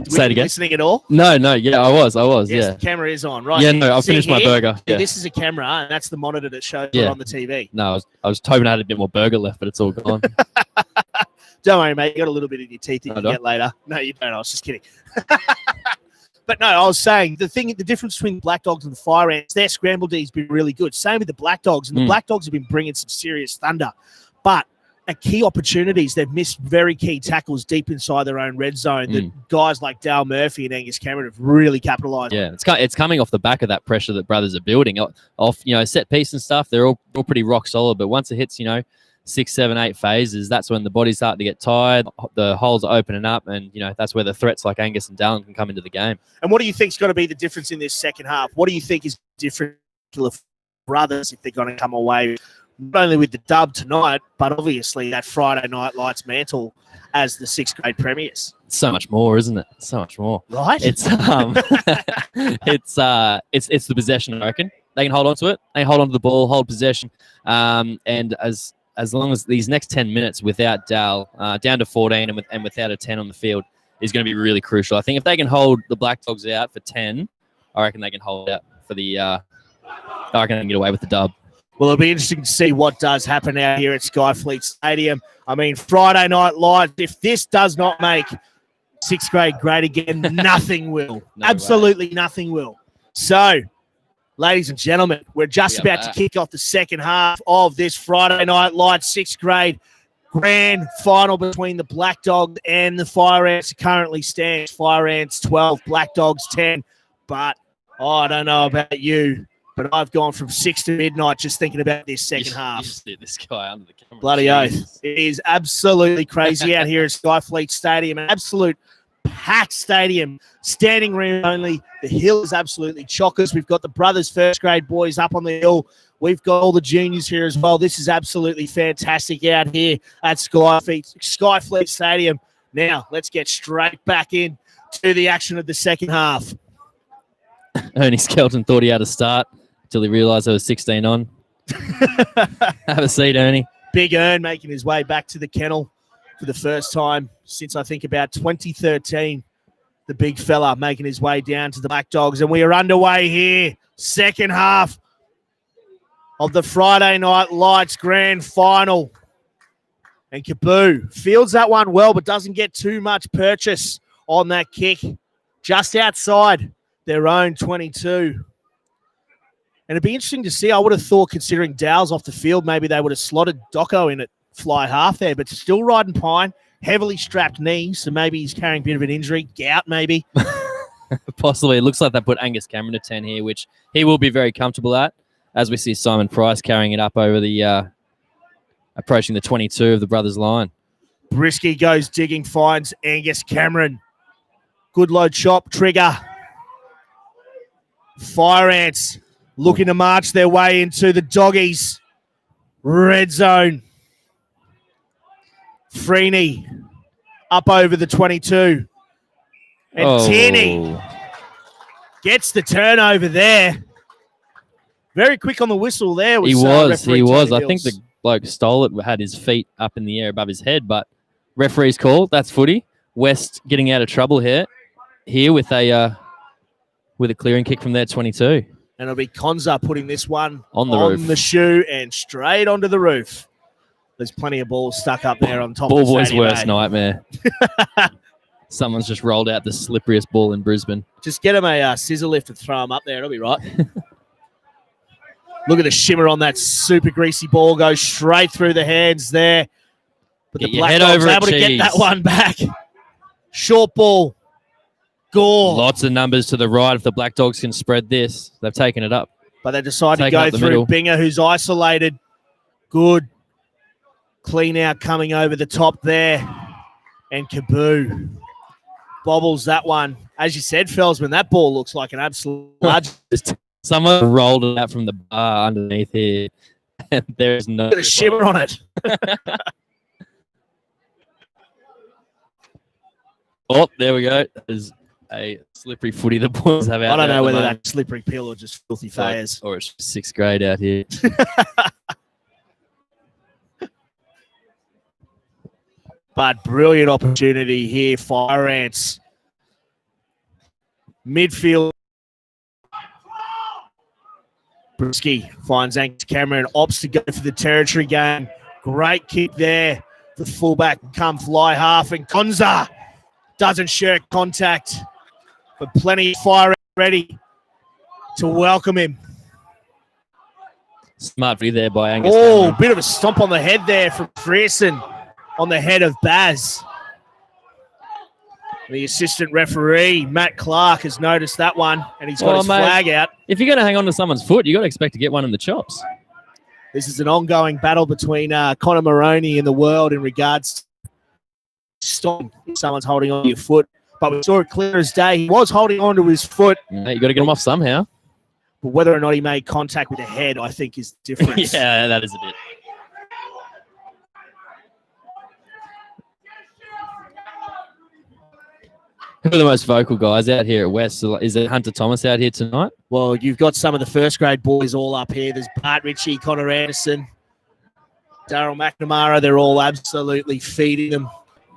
Say it again. Listening at all? No. Yeah, I was. Yes, Yeah. The camera is on, right? Yeah, no, I'll finish my burger. Yeah. This is a camera, and that's the monitor that shows it on the TV. No, I was hoping I had a bit more burger left, but it's all gone. Don't worry, mate. You got a little bit in your teeth that you can get later. No, you don't. I was just kidding. But no, I was saying the difference between the Blackdogs and the Fireantz, their scramble D has been really good. Same with the Blackdogs, and the Blackdogs have been bringing some serious thunder. But at key opportunities, they've missed very key tackles deep inside their own red zone that guys like Dale Murphy and Angus Cameron have really capitalised on. Yeah, it's coming off the back of that pressure that brothers are building. Off, set piece and stuff, they're all pretty rock solid. But once it hits, 6, 7, 8 phases, that's when the bodies start to get tired, the holes are opening up, and that's where the threats like Angus and Dallin can come into the game. And what do you think's going to be the difference in this second half? What do you think is different for the brothers if they're going to come away not only with the dub tonight, but obviously that Friday night lights mantle as the 6th grade premiers? So much more, isn't it? So much more, right? It's it's the possession. I reckon they can hold on to it. They hold on to the ball, hold possession, and as long as these next 10 minutes without Dal, down to 14 and without a 10 on the field is going to be really crucial. I think if they can hold the Blackdogs out for 10, I reckon they can hold out for the. I reckon they can get away with the dub. Well, it'll be interesting to see what does happen out here at Skyfleet Stadium. I mean, Friday night live, if this does not make 6th grade great again, nothing will. No Absolutely way. Nothing will. So, ladies and gentlemen, we're just about to kick off the second half of this Friday night light 6th grade grand final between the Blackdogs and the Fireantz. It currently stands Fireantz 12, Blackdogs 10. But I don't know about you, but I've gone from 6 to midnight just thinking about this second half. You just hit this guy under the camera. Bloody oath. It is absolutely crazy out here at Skyfleet Stadium. An absolute packed stadium, standing room only. The hill is absolutely chockers. We've got the brothers first grade boys up on the hill. We've got all the juniors here as well. This is absolutely fantastic out here at Skyfleet Stadium. Now, let's get straight back in to the action of the second half. Ernie Skelton thought he had a start until he realised there was 16 on. Have a seat, Ernie. Big Ern making his way back to the kennel for the first time since I think about 2013. The big fella making his way down to the Blackdogs. And we are underway here. Second half of the Friday Night Lights grand final. And Kaboo fields that one well, but doesn't get too much purchase on that kick. Just outside their own 22. And it'd be interesting to see. I would have thought, considering Dow's off the field, maybe they would have slotted Docco in at fly half there, but still riding Pine, heavily strapped knee, so maybe he's carrying a bit of an injury. Gout, maybe. Possibly. It looks like they put Angus Cameron at 10 here, which he will be very comfortable at, as we see Simon Price carrying it up over the approaching the 22 of the brothers' line. Brisky goes digging, finds Angus Cameron. Good load chop, trigger. Fireantz looking to march their way into the doggies. Red zone. Freeney up over the 22. And Tierney gets the turnover there. Very quick on the whistle there. He was. I think the bloke stole it, had his feet up in the air above his head, but referee's call. That's footy. West getting out of trouble here with a clearing kick from their 22. And it'll be Konza putting this one on the shoe and straight onto the roof. There's plenty of balls stuck up there on top ball of the boy's worst nightmare. Someone's just rolled out the slipperiest ball in Brisbane. Just get him a scissor lift and throw him up there. It'll be right. Look at the shimmer on that super greasy ball. Goes straight through the hands there. But the Blackdogs able to get that one back. Short ball. Gore. Lots of numbers to the right. If the Blackdogs can spread this, they've taken it up. But they decide to go through Binger, who's isolated. Good. Clean out coming over the top there. And Kaboo bobbles that one. As you said, Felsman, that ball looks like an absolute large. Someone rolled it out from the bar underneath here. And there's no a shimmer on it. Oh, there we go. There's a slippery footy the boys have out. I don't know whether that's slippery pill or just filthy fires. Or it's 6th grade out here. But brilliant opportunity here, Fireantz. Midfield. Brisky finds Angus Cameron, opts to go for the territory game. Great kick there. The fullback come fly half, and Konza doesn't shirk contact. but plenty of fire ready to welcome him. Smart view there by Angus. Oh, Cameron. Bit of a stomp on the head there from Frierson on the head of Baz. The assistant referee, Matt Clark, has noticed that one, and he's got his flag out. If you're going to hang on to someone's foot, you got to expect to get one in the chops. This is an ongoing battle between Connor Maroney and the world in regards to stop if someone's holding on to your foot. But we saw it clear as day. He was holding on to his foot. Yeah, you got to get him off somehow. But whether or not he made contact with the head, I think, is the difference. Yeah, that is a bit. Who are the most vocal guys out here at West? Is it Hunter Thomas out here tonight? Well, you've got some of the first grade boys all up here. There's Bart Ritchie, Connor Anderson, Daryl McNamara. They're all absolutely feeding them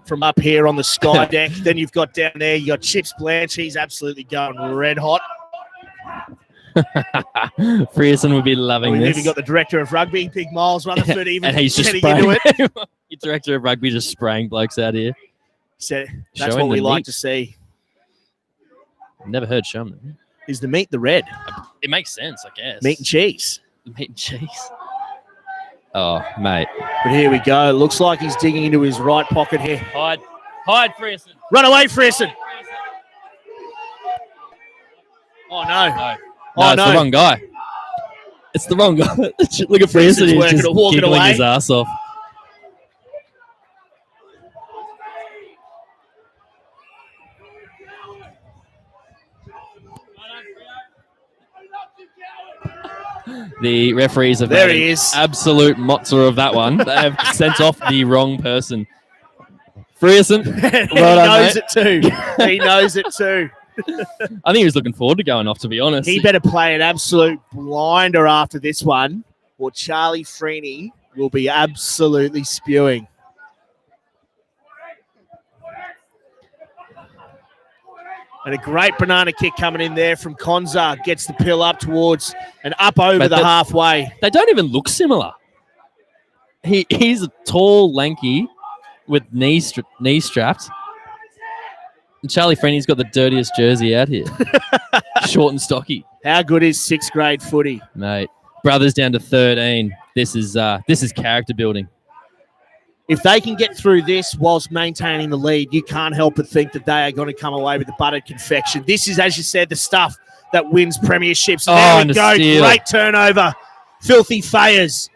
from up here on the sky deck. Then you've got down there, you got Chips Blanche. He's absolutely going red hot. Frierson would be loving We've this. even got the director of rugby, Big Miles Rutherford, even and he's just getting into it. Your director of rugby just spraying blokes out here. So that's Showing what we the like meat. to see. Never heard Shuman. Is the meat the red? It makes sense, I guess. Meat and cheese. Meat and cheese. Oh, mate. But here we go. Looks like he's digging into his right pocket here. Hide, Frierson. Run away, Frierson. Oh, no. No, Oh, it's no. the wrong guy. It's the wrong guy. Look at Frierson's Frierson. He's working just it, walking giggling away. his ass off. The referees have There made he an is. absolute mozza of that one. They have sent off the wrong person. Frierson, He well done, knows mate. it too. He knows it too. I think he was looking forward to going off, to be honest. He better play an absolute blinder after this one, or Charlie Freeney will be absolutely spewing. And a great banana kick coming in there from Konza. Gets the pill up towards and up over But the halfway. They don't even look similar. He's tall, lanky, with knee strapped. And Charlie Freeney's got the dirtiest jersey out here. Short and stocky. How good is sixth grade footy? Mate. Brothers down to 13. This is character building. If they can get through this whilst maintaining the lead, you can't help but think that they are going to come away with the buttered confection. This is, as you said, the stuff that wins premierships. And there and we a go. steal. Great turnover. Filthy Fayers.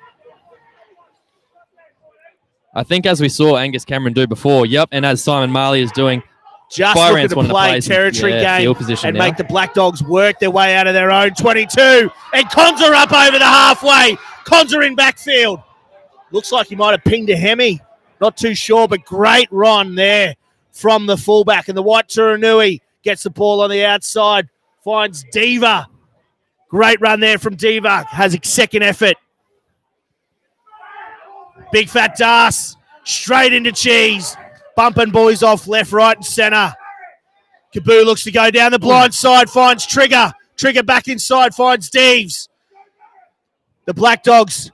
I think as we saw Angus Cameron do before, yep, and as Simon Marley is doing, Just Fireantz looking to wanted to play play some- territory yeah, game field position and now. make the Blackdogs work their way out of their own 22. And Konza up over the halfway. Konza in backfield. Looks like he might have pinged a Hemi. Not too sure, but great run there from the fullback. And the White Turanui gets the ball on the outside. Finds Diva. Great run there from Diva. Has a second effort. Big fat Das. Straight into Cheese. Bumping boys off left, right, and centre. Kaboo looks to go down the blind side. Finds Trigger. Trigger back inside. Finds Deves. The Blackdogs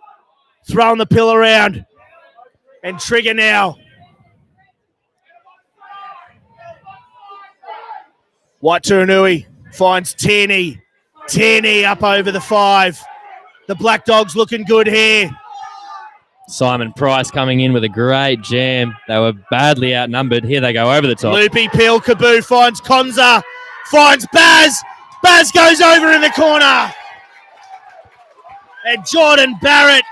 throwing the pill around. And Trigger now. White Turanui finds Tierney. Tierney up over the 5. The Blackdogs looking good here. Simon Price coming in with a great jam. They were badly outnumbered. Here they go over the top. Loopy Peel. Kaboo finds Konza. Finds Baz. Baz goes over in the corner. And Jordan Barrett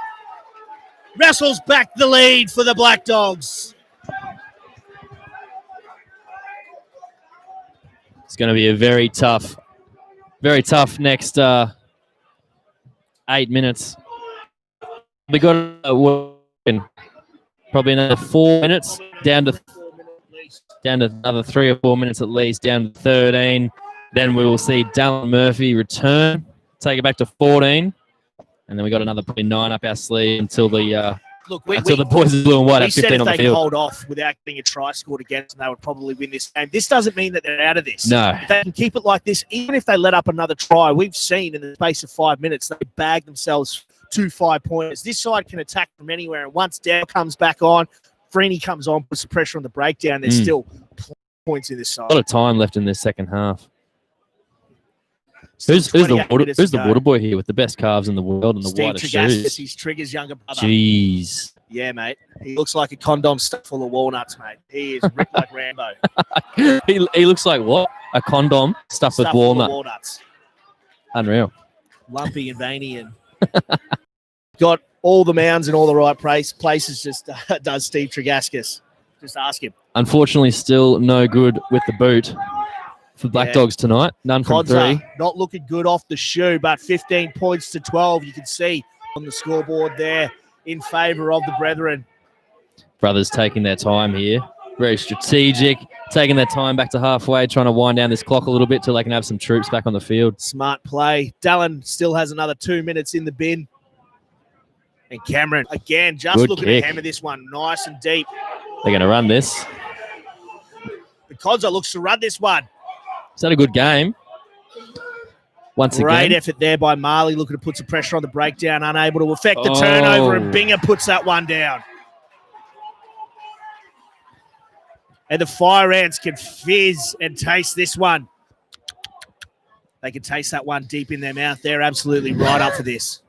wrestles back the lead for the Blackdogs. It's going to be a very tough next 8 minutes. We got probably another 4 minutes down to another 3 or 4 minutes at least, down to 13. Then we will see Dallin Murphy return, take it back to 14. And then we got another probably 9 up our sleeve until the boys are blue and white we at said 15 if on the they can field. hold off without getting a try scored against them, they would probably win this game. This doesn't mean that they're out of this. No. If they can keep it like this, even if they let up another try, we've seen in the space of 5 minutes, they bag themselves 2 5-pointers. This side can attack from anywhere, and once Dow comes back on, Freeney comes on, puts the pressure on the breakdown, there's still points in this side. A lot of time left in this second half. Who's the 28 minutes to go. water boy here with the best calves in the world and the Steve whitest Tregaskis, shoes? he's Trigger's younger brother. Jeez. Yeah, mate. He looks like a condom stuffed full of walnuts, mate. He is ripped like Rambo. he looks like what? A condom stuffed with Full of walnut. walnuts. Unreal. Lumpy and veiny and got all the mounds in all the right places, just does Steve Tregaskis. Just ask him. Unfortunately, still no good with the boot for Blackdogs tonight. None from Kodza, 3. not looking good off the shoe, but 15 points to 12. You can see on the scoreboard there in favour of the Brethren. Brothers taking their time here. Very strategic. Taking their time back to halfway, trying to wind down this clock a little bit till they can have some troops back on the field. Smart play. Dallin still has another 2 minutes in the bin. And Cameron, again, just Good looking kick. to hammer this one nice and deep. They're going to run this. The Kodza looks to run this one. Is that a good game? Once Great again. effort there by Marley, looking to put some pressure on the breakdown, unable to affect the Oh. turnover, and Binger puts that one down. And the Fireantz can fizz and taste this one. They can taste that one deep in their mouth. They're absolutely right up for this.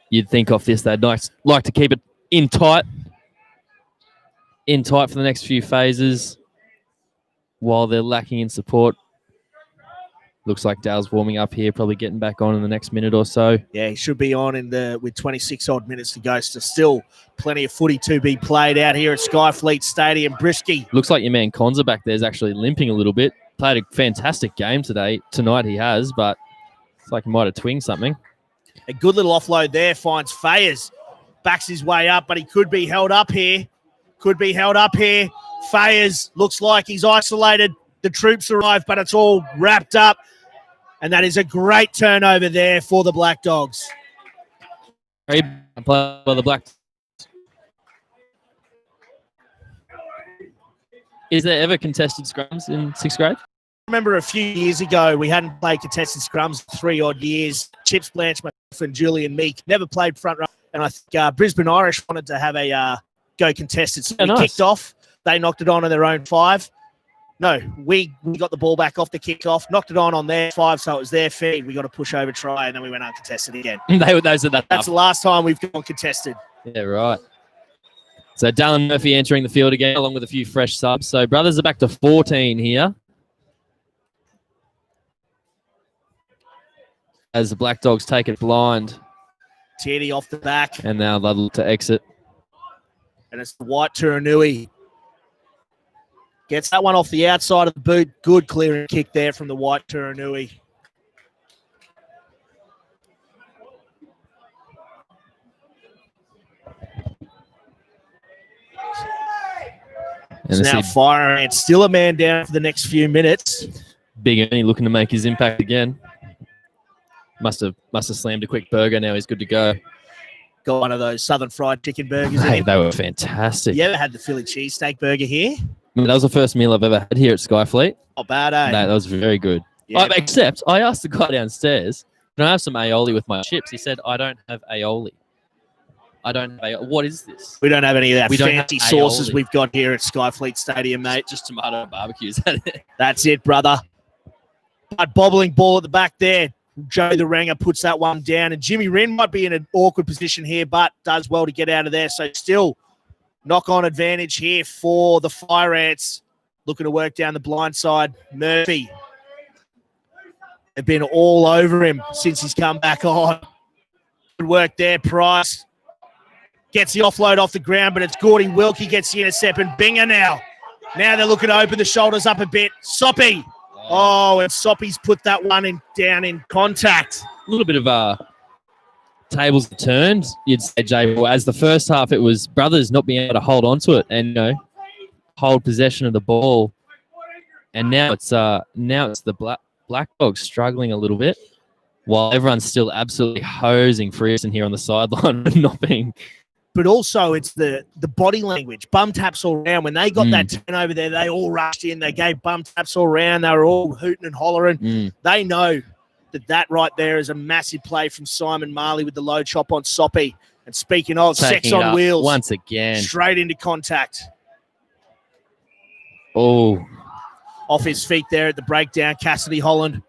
You'd think off this they'd like to keep it in tight for the next few phases while they're lacking in support. Looks like Dale's warming up here, probably getting back on in the next minute or so. Yeah, he should be on with 26 odd minutes to go. So still plenty of footy to be played out here at Skyfleet Stadium. Brisky. Looks like your man Konza back there is actually limping a little bit. Played a fantastic game tonight he has, but it's like he might have twinged something. A good little offload there, finds Fayers. Backs his way up, but he could be held up here. Fayers looks like he's isolated. The troops arrive, but it's all wrapped up. And that is a great turnover there for the Blackdogs. Great play by the Black. Is there ever contested scrums in 6th grade? I remember a few years ago, we hadn't played contested scrums for 3 odd years. Chips Blanche, myself, and Julian Meek never played front row. And I think Brisbane Irish wanted to have a go contested. So we kicked off. They knocked it on their own 5. No, we got the ball back off the kickoff, knocked it on their 5, so it was their feed. We got a push over try, and then we went uncontested again. Those are That's the last time we've gone contested. Yeah, right. So Dallin Murphy entering the field again, along with a few fresh subs. So brothers are back to 14 here. As the Blackdogs take it blind. Teddy off the back. And now they'll look to exit. And it's the White Turanui. Gets that one off the outside of the boot. Good clearing kick there from the White Turanui. And now Fireantz still a man down for the next few minutes. Big Ernie looking to make his impact again. Must have slammed a quick burger. Now he's good to go. Got one of those Southern Fried Chicken burgers. Hey, they were fantastic. You ever had the Philly cheesesteak burger here? That was the first meal I've ever had here at Skyfleet. Not bad, eh? No, that was very good. Yeah. Except I asked the guy downstairs, can I have some aioli with my chips? He said, I don't have aioli. What is this? We don't have any of that We don't fancy have sauces aioli. we've got here at Skyfleet Stadium, mate. Just tomato and barbecue. Is that it? That's it, brother. But bobbling ball at the back there. Joe the Ranger puts that one down. And Jimmy Wren might be in an awkward position here, but does well to get out of there. So still knock-on advantage here for the Fireantz. Looking to work down the blind side. Murphy. They've been all over him since he's come back on. Good work there, Price. Gets the offload off the ground, but it's Gordy Wilkie gets the intercept, and Binger now. Now they're looking to open the shoulders up a bit. Soppy. Oh, and Soppy's put that one down in contact. A little bit of tables turned, you'd say, Jay. Well, as the first half, it was brothers not being able to hold on to it and hold possession of the ball. And now it's the Blackdogs struggling a little bit, while everyone's still absolutely hosing Freeson here on the sideline and not being. But also it's the body language, bum taps all around. When they got that turnover there, they all rushed in. They gave bum taps all around. They were all hooting and hollering. They know that right there is a massive play from Simon Marley with the low chop on Soppy. And speaking of, sex on wheels. Once again. Straight into contact. Oh. Off his feet there at the breakdown. Cassidy Holland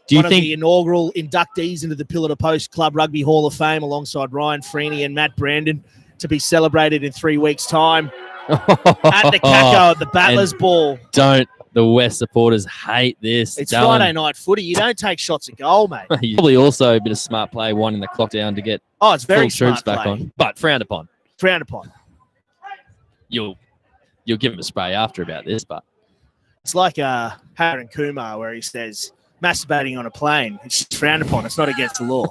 Do you One think of the inaugural inductees into the Pillar to Post Club Rugby Hall of Fame alongside Ryan Freeney and Matt Brandon to be celebrated in 3 weeks' time at the Caco at the Battlers Ball. Don't the West supporters hate this? It's Dallin. Friday night footy. You don't take shots at goal, mate. Probably also a bit of smart play, winding the clock down to get It's very full troops smart back play. on, but frowned upon. Frowned upon. You'll give him a spray after about this, but It's like Harry Kumar where he says, masturbating on a plane, it's just frowned upon. It's not against the law.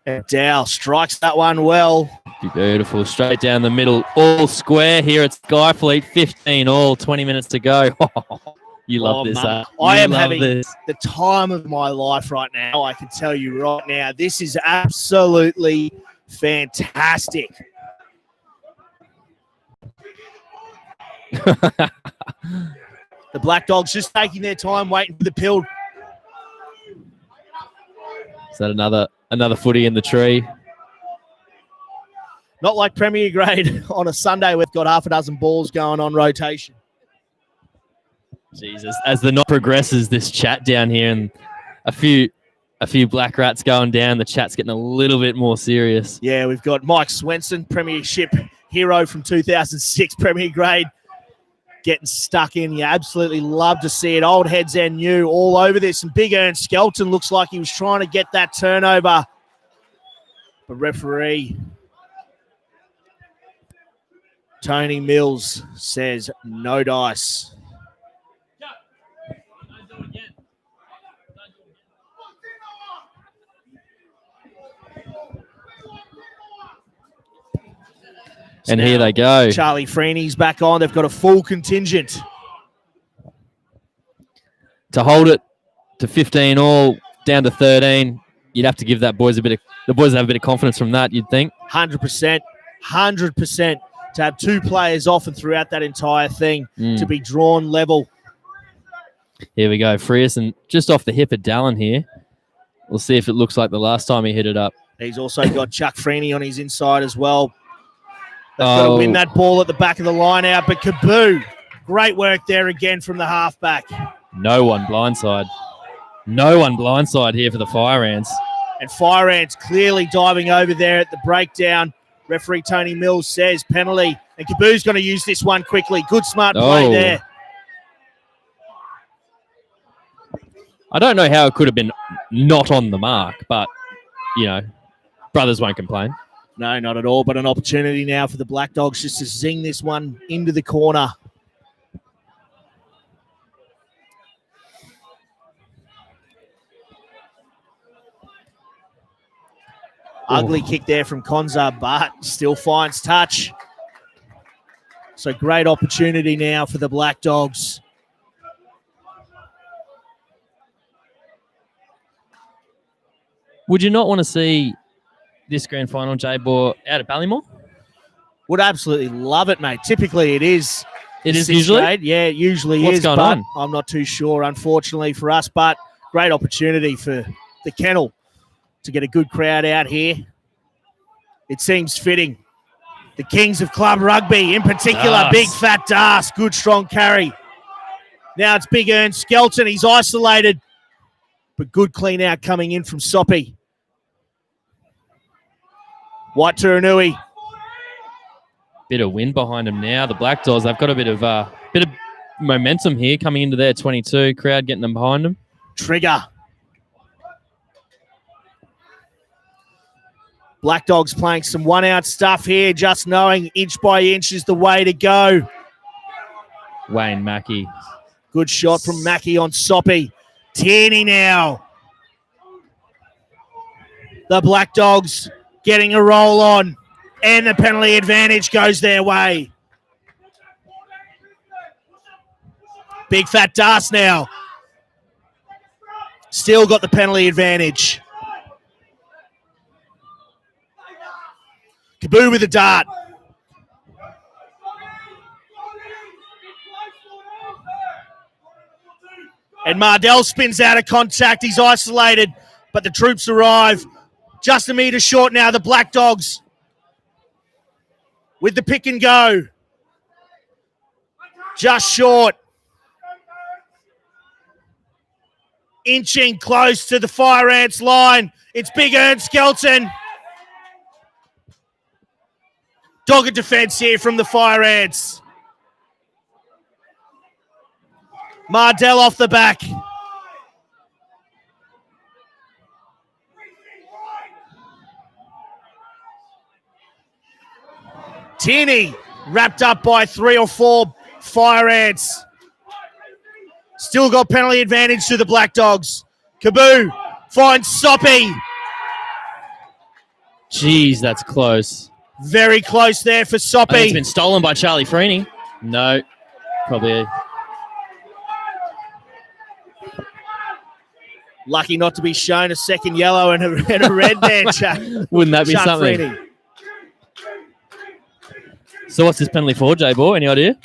And Dow strikes that one well. beautiful. Straight down the middle, all square here at Skyfleet. 15 all, 20 minutes to go. You love this, Mum. huh? I You am love having this. the time of my life right now. I can tell you right now, this is absolutely fantastic. The Blackdogs just taking their time, waiting for the pill. Is that another footy in the tree? Not like Premier Grade on a Sunday. We've got half a dozen balls going on rotation. Jesus, as the night progresses, this chat down here and a few black rats going down, the chat's getting a little bit more serious. Yeah, we've got Mike Swenson, Premiership hero from 2006 Premier Grade, getting stuck in. You absolutely love to see it. Old heads and new all over this. And Big Ern Skelton looks like he was trying to get that turnover. The referee, Tony Mills, says no dice. And here they go. Charlie Freeney's back on. They've got a full contingent. To hold it to 15 all, down to 13, you'd have to give the boys have a bit of confidence from that, you'd think. 100%. 100%. To have two players off and throughout that entire thing to be drawn level. Here we go. Frierson just off the hip of Dallin here. We'll see if it looks like the last time he hit it up. He's also got Chuck Freeney on his inside as well. They've got to win that ball at the back of the line out, but Kaboo, great work there again from the halfback. No one blindside. No one blindside here for the Fireantz. And Fireantz clearly diving over there at the breakdown. Referee Tony Mills says penalty. And Kaboo's going to use this one quickly. Good, smart play there. I don't know how it could have been not on the mark, but, brothers won't complain. No, not at all, but an opportunity now for the Blackdogs just to zing this one into the corner. Ugly kick there from Konza, but still finds touch. So great opportunity now for the Blackdogs. Would you not want to see this grand final, J-Bore, out at Ballymore? Would absolutely love it, mate. Typically it is. It is usually? Grade. Yeah, it usually What's is. going but on? I'm not too sure, unfortunately, for us. But great opportunity for the Kennel to get a good crowd out here. It seems fitting. The Kings of Club Rugby, in particular, Das. Big Fat Das. Good, strong carry. Now it's Big Ern Skelton. He's isolated. But good clean out coming in from Soppy. White Turanui. Bit of wind behind them now. The Blackdogs, they've got a bit of momentum here coming into their 22. Crowd getting them behind them. Trigger. Blackdogs playing some one-out stuff here, just knowing inch by inch is the way to go. Wayne Mackey. Good shot from Mackey on Soppy. Tierney now. The Blackdogs getting a roll on, and the penalty advantage goes their way. Big Fat Das now. Still got the penalty advantage. Kaboo with a dart. And Mardell spins out of contact. He's isolated, but the troops arrive. Just a metre short now, the Blackdogs with the pick and go. Just short. Inching close to the Fireantz line. It's Big Ern Skelton. Dogged defense here from the Fireantz. Mardell off the back. Tierney wrapped up by 3 or 4 Fireantz. Still got penalty advantage to the Blackdogs. Kaboo finds Soppy. Jeez, that's close. Very close there for Soppy. It's been stolen by Charlie Freeney. No, probably. Lucky not to be shown a second yellow and a red there, Chuck. Wouldn't that be Chuck something? Freeney. So what's this penalty for, J-Boy? Any idea?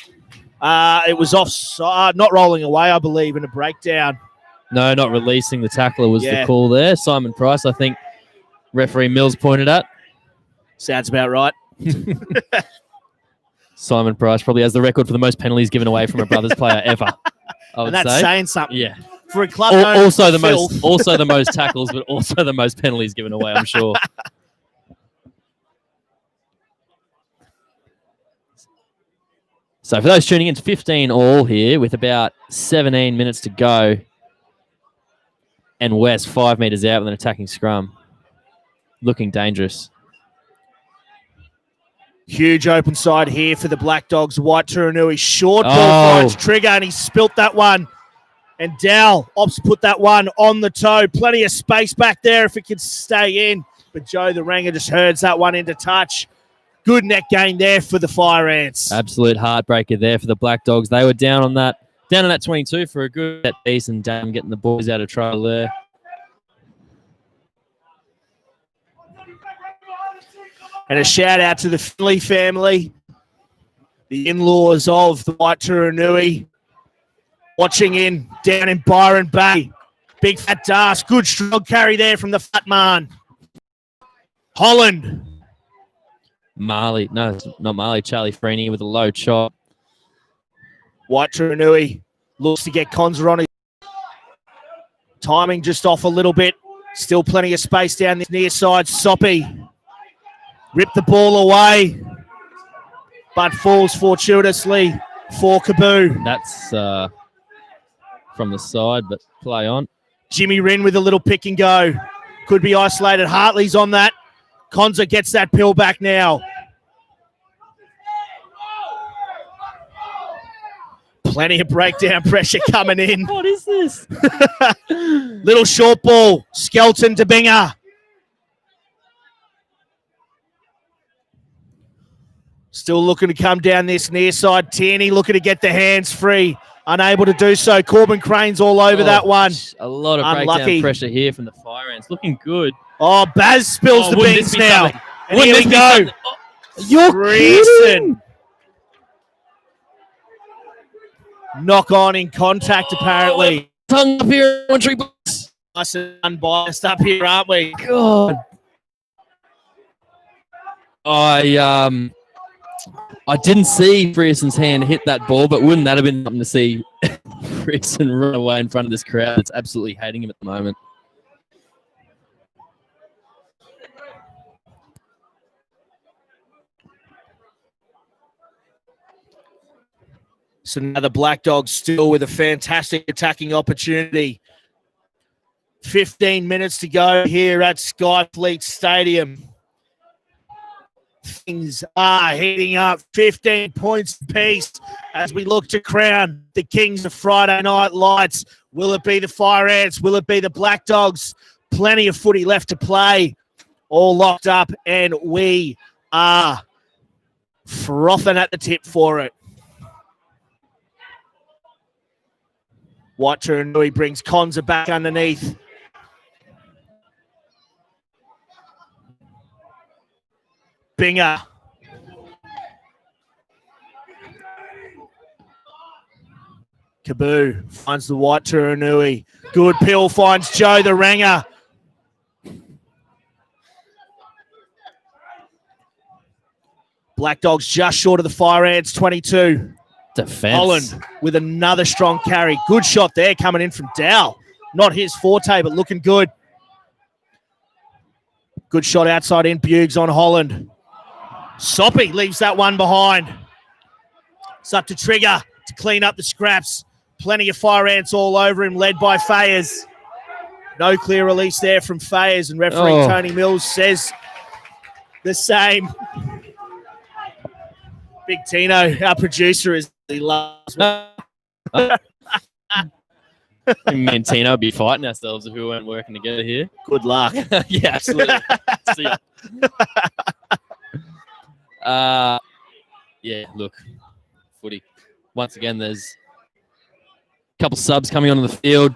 It was offside, not rolling away, I believe, in a breakdown. No, not releasing the tackler was Yeah. the call there. Simon Price, I think referee Mills pointed at. Sounds about right. Simon Price probably has the record for the most penalties given away from a Brothers player ever. I would And that's say. saying something. Yeah. For a club Also the most tackles, but also the most penalties given away, I'm sure. So for those tuning in, it's 15 all here with about 17 minutes to go. And West 5 metres out with an attacking scrum. Looking dangerous. Huge open side here for the Blackdogs. White Turanui short ball finds trigger and he spilt that one. And Dal opts to put that one on the toe. Plenty of space back there if it can stay in. But Joe the Ranger just herds that one into touch. Good net gain there for the Fireantz. Absolute heartbreaker there for the Blackdogs. They were down on that 22 for a good set piece, and damn getting the boys out of trouble there. And a shout out to the Finley family, the in-laws of the White Turanui, watching in down in Byron Bay. Big fat Das, good strong carry there from the fat man. Holland. Marley, no, it's not Marley, Charlie Freeney with a low chop. White Turanui looks to get Conzer on his timing just off a little bit. Still plenty of space down this near side. Soppy ripped the ball away, but falls fortuitously for Kaboo. That's from the side, but play on. Jimmy Wren with a little pick and go. Could be isolated. Hartley's on that. Conzer gets that pill back now. Plenty of breakdown pressure coming in. What is this? Little short ball. Skelton to Binger. Still looking to come down this near side. Tierney looking to get the hands free. Unable to do so. Corbin Crane's all over that one. A lot of breakdown pressure here from the Fireantz. Looking good. Oh, Baz spills the beans now. And here we go. You're Greason. Knock on in contact, apparently. Tongue up here, country box. Nice and unbiased up here, aren't we? God. I didn't see Frearson's hand hit that ball, but wouldn't that have been something to see Frearson run away in front of this crowd that's absolutely hating him at the moment? So now the Blackdogs still with a fantastic attacking opportunity. 15 minutes to go here at Skyfleet Stadium. Things are heating up. 15 points apiece as we look to crown the Kings of Friday Night Lights. Will it be the Fireantz? Will it be the Blackdogs? Plenty of footy left to play. All locked up, and we are frothing at the tip for it. White Turanui brings Conzer back underneath. Binger. Kaboo finds the White Turanui. Good pill finds Joe the Ranger. Blackdogs just short of the Fireantz, 22. Defense. Holland with another strong carry. Good shot there coming in from Dow. Not his forte, but looking good. Good shot outside in. Buggs on Holland. Soppy leaves that one behind. It's up to Trigger to clean up the scraps. Plenty of Fireantz all over him, led by Fayers. No clear release there from Fayers, and referee Tony Mills says the same. Big Tino, our producer, is he loves me. Me and Tino would be fighting ourselves if we weren't working together here. Good luck. Yeah, absolutely. See ya. Yeah, look, footy. Once again, there's a couple subs coming onto the field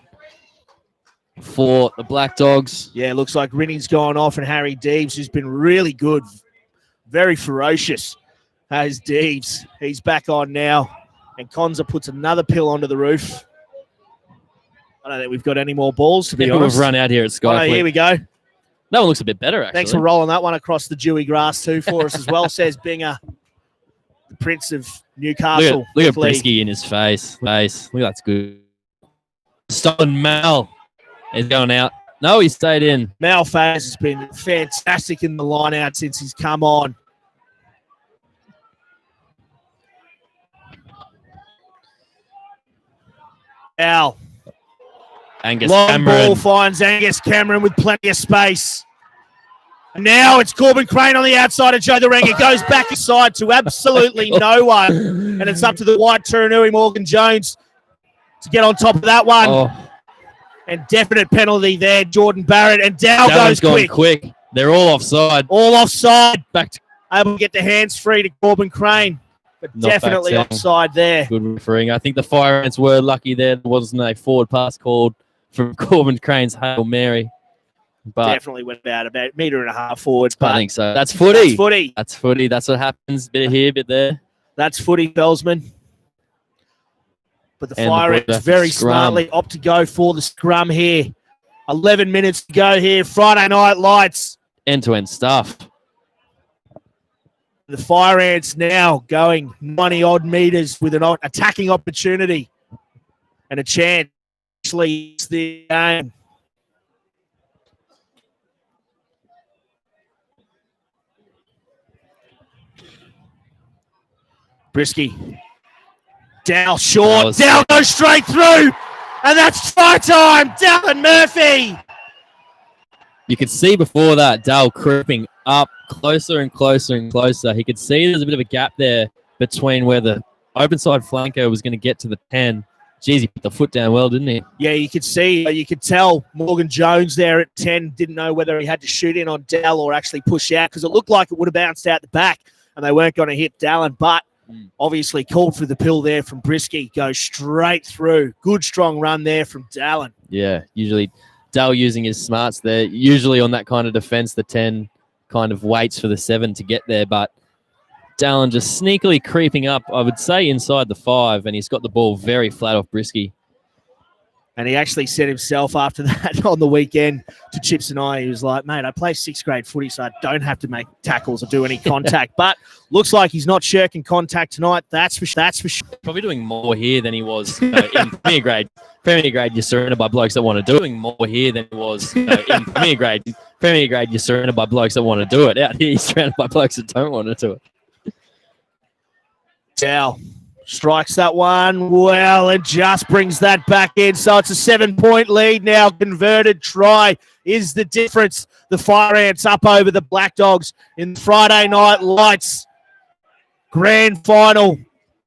for the Blackdogs. Yeah, looks like Rinnie's gone off, and Harry Deeves, who's been really good, very ferocious, has Deeves. He's back on now, and Conza puts another pill onto the roof. I don't think we've got any more balls, to be honest. We've run out here at Sky. Here we go. That one looks a bit better, actually. Thanks for rolling that one across the dewy grass too for us as well, says Binger, the Prince of Newcastle. Look at Brisky in his face. Look, that's good. Stolen Mal is going out. No, he stayed in. Mal Fayers has been fantastic in the line out since he's come on. Al. Angus Long Cameron. ball finds Angus Cameron with plenty of space. And now it's Corbin Crane on the outside of Joe the Ring. It goes back inside to absolutely no one. And it's up to the white Turanui Morgan Jones to get on top of that one. Oh. And definite penalty there, Jordan Barrett. And Dow goes quick. They're all offside. All offside. Back to able to get the hands free to Corbin Crane. But Not definitely back down. offside there. Good refereeing. I think the Fireantz were lucky there. There wasn't a forward pass called from Corbin Crane's Hail Mary. But Definitely went about a metre and a half forward. But I think so. That's footy. That's footy. That's what happens. Bit here, bit there. That's footy, Belsman. But the And the Fireantz very scrum. smartly opt to go for the scrum here. 11 minutes to go here. Friday night lights. End-to-end stuff. The Fireantz now going 90-odd metres with an attacking opportunity and a chance to lead the game. Brisky. Dow short. Dow goes straight through. And that's try time. Dallin Murphy. You could see before that Dale creeping up closer and closer and closer. He could see there's a bit of a gap there between where the open side flanker was going to get to the 10. Jeez, he put the foot down well, didn't he? Yeah, you could see, you could tell Morgan Jones there at 10 didn't know whether he had to shoot in on Dell or actually push out, because it looked like it would have bounced out the back and they weren't going to hit Dallin, but obviously called for the pill there from Brisky. Goes straight through. Good strong run there from Dallin. Yeah, usually Dale using his smarts there. Usually on that kind of defense, the 10 kind of waits for the 7 to get there, but Dallin just sneakily creeping up, I would say, inside the 5, and he's got the ball very flat off Brisky. And he actually said himself after that on the weekend to Chips and I, he was like, mate, I play 6th grade footy, so I don't have to make tackles or do any contact. But looks like he's not shirking contact tonight. That's for sure. Probably doing more here than he was in Premier Grade. Premier Grade, you're surrounded by blokes that want to do it. Doing more here than he was in Premier Grade. Premier Grade, you're surrounded by blokes that want to do it. Out here, he's surrounded by blokes that don't want to do it. Dow strikes that one. Well, it just brings that back in. So it's a 7-point lead now. Converted try is the difference. The Fireantz up over the Blackdogs in Friday night lights. Grand final.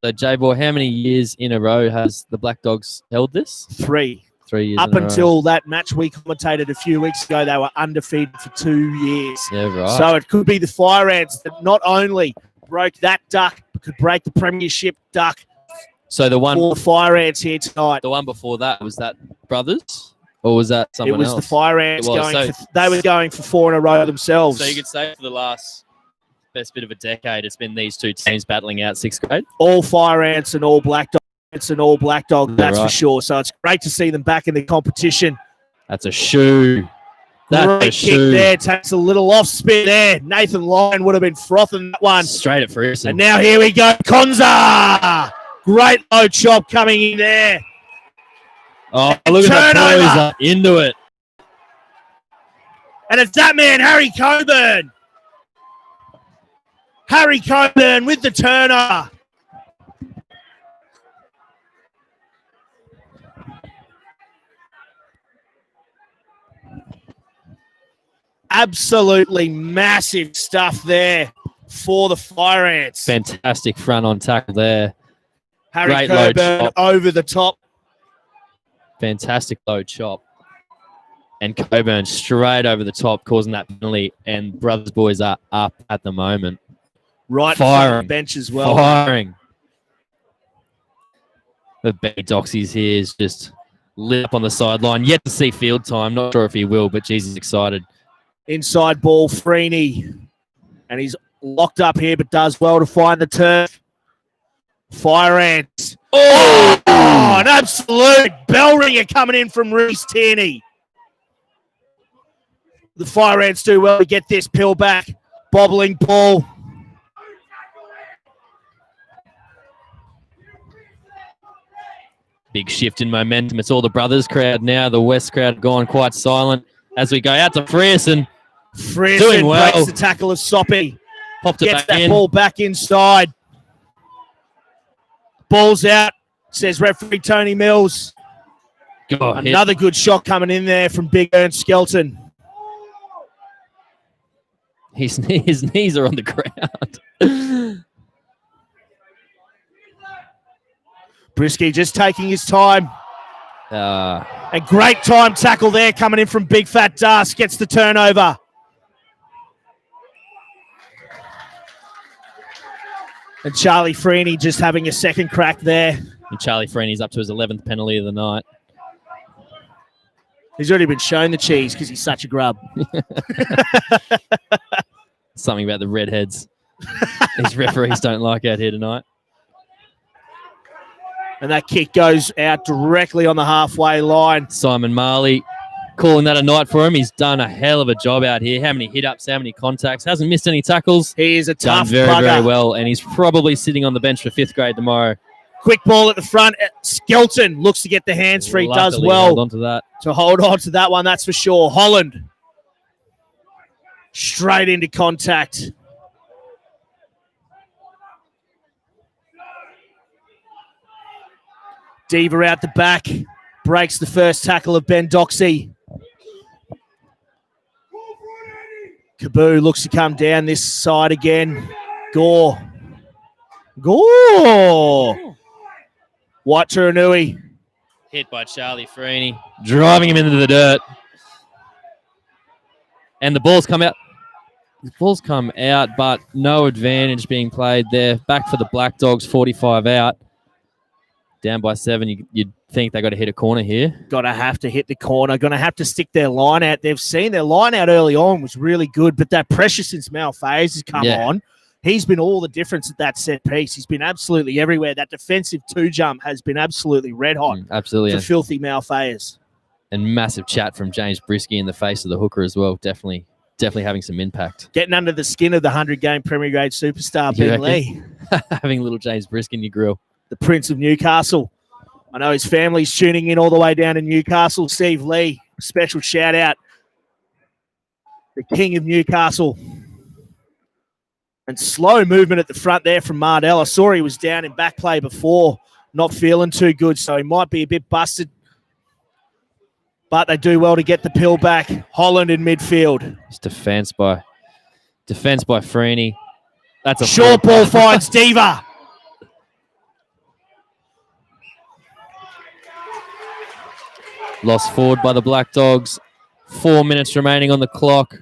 So, J-Boy, how many years in a row has the Blackdogs held this? 3. 3 years Up in a until row. that match we commentated a few weeks ago, they were undefeated for 2 years. Yeah, right. So it could be the Fireantz that not only broke that duck, but could break the premiership duck. So the one for Fireantz here tonight. The one before that, was that brothers? Or was that someone else? It was the Fireantz they were going for 4 in a row themselves. So you could say for the last best bit of a decade, it's been these two teams battling out 6th grade? All Fireantz and all Blackdogs. It's an all Blackdog, that's right. for sure. So it's great to see them back in the competition. That's a shoe. Great kick there. Takes a little off spin there. Nathan Lyon would have been frothing that one. Straight at Ferguson. And now here we go. Konza! Great low chop coming in there. Oh, look at that boys Turnover. up into it. And it's that man, Harry Coburn. Harry Coburn with the turnover. Absolutely massive stuff there for the Fireantz. Fantastic front on tackle there. Harry Great low Coburn chop. over the top. Fantastic low chop. And Coburn straight over the top, causing that penalty. And Brothers boys are up at the moment. Right Firing. front of the bench as well. Firing. The big Doxies here is just lit up on the sideline. Yet to see field time. Not sure if he will, but geez, he's excited. Inside ball, Freeney. And he's locked up here, but does well to find the turf. Fireantz. Oh, an absolute bell ringer coming in from Reece Tierney. The Fireantz do well to get this pill back. Bobbling ball. Big shift in momentum. It's all the Brothers crowd now. The West crowd gone quite silent as we go out to Frierson. Frierson doing well. breaks the tackle of Soppy. Popped it Gets back that in. ball back inside. Ball's out, says referee Tony Mills. God, Another good shot coming in there from Big Ernst Skelton. his knees are on the ground. Brisky just taking his time. A great time tackle there coming in from Big Fat Dust. Gets the turnover. And Charlie Freeney just having a second crack there. And Charlie Freeney's up to his 11th penalty of the night. He's already been shown the cheese because he's such a grub. Something about the redheads. These referees don't like out here tonight. And that kick goes out directly on the halfway line. Simon Marley calling that a night for him. He's done a hell of a job out here. How many hit-ups, how many contacts. Hasn't missed any tackles. He is a Done tough very, bugger. very well. And he's probably sitting on the bench for 5th grade tomorrow. Quick ball at the front. Skelton looks to get the hands free. Does Luckily well held on to that. to hold on to that one, that's for sure. Holland. Straight into contact. Diva out the back. Breaks the first tackle of Ben Doxey. Kaboo looks to come down this side again. Gore. White Turanui. Hit by Charlie Freeney. Driving him into the dirt. And the ball's come out. The ball's come out, but no advantage being played there. Back for the Blackdogs, 45 out. Down by 7. You'd think they got to hit a corner here. Gotta have to hit the corner. Gonna have to stick their line out. They've seen their line out early on was really good, but that pressure since Mal Fayes has come on. He's been all the difference at that set piece. He's been absolutely everywhere. That defensive 2-jump has been absolutely red hot. Absolutely. For filthy Mal Fayes. And massive chat from James Brisky in the face of the hooker as well. Definitely having some impact. Getting under the skin of the 100-game Premier Grade superstar, Ben Lee. Having little James Brisky in your grill. The Prince of Newcastle. I know his family's tuning in all the way down in Newcastle. Steve Lee, special shout out. The King of Newcastle. And slow movement at the front there from Mardell. I saw he was down in back play before, not feeling too good, so he might be a bit busted. But they do well to get the pill back. Holland in midfield. It's defense by Freeney. That's a short ball finds Diva. Lost forward by the Blackdogs. 4 minutes remaining on the clock.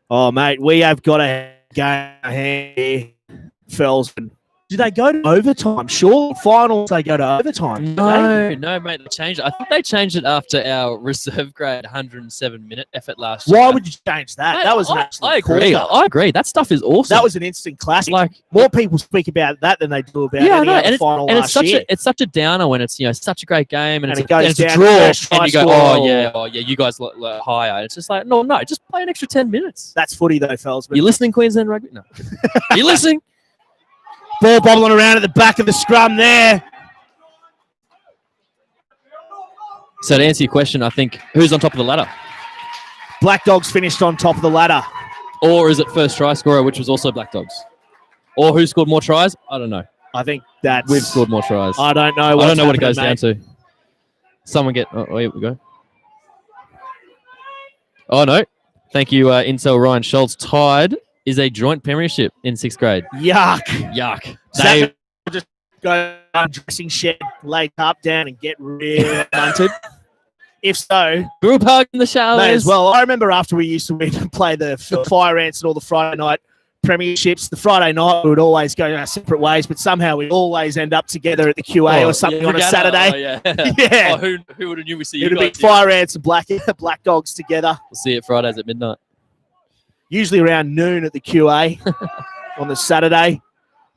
Oh, mate, we have got a game here, fellas. Did they go to overtime? Sure, finals they go to overtime. No, mate, they changed it. I think they changed it after our reserve grade 107-minute effort last year. Why would you change that? Mate, that was an absolute I agree. corker. I agree. That stuff is awesome. That was an instant classic. Like more people speak about that than they do about any other final last year. It's such a downer when it's such a great game and it goes it's a down draw first and you try go, score. oh yeah, you guys look higher. It's just like no, just play an extra 10 minutes. That's footy though, fellas. You listening, Queensland Rugby? No. Are you listening? Ball bobbling around at the back of the scrum there. So to answer your question, I think who's on top of the ladder? Blackdogs finished on top of the ladder. Or is it first try scorer, which was also Blackdogs? Or who scored more tries? I don't know. I think that's... We've scored more tries. I don't know. I don't know what it goes down to. Someone get... Oh, here we go. Oh, no. Thank you, Incel Ryan Schultz. Tied is a joint premiership in 6th grade. Yuck. Yuck. They just go dressing shed, lay up, down, and get real hunted. If so, group hug in the showers. May as well. I remember after we used to win and play the Fireantz and all the Friday night premierships, the Friday night we would always go our separate ways, but somehow we'd always end up together at the QA or something on a Saturday. Oh, yeah. Yeah. Oh, who would have knew we see you It would guys? be Fireantz and Black Dogs together. We'll see it Fridays at midnight. Usually around noon at the QA on the Saturday.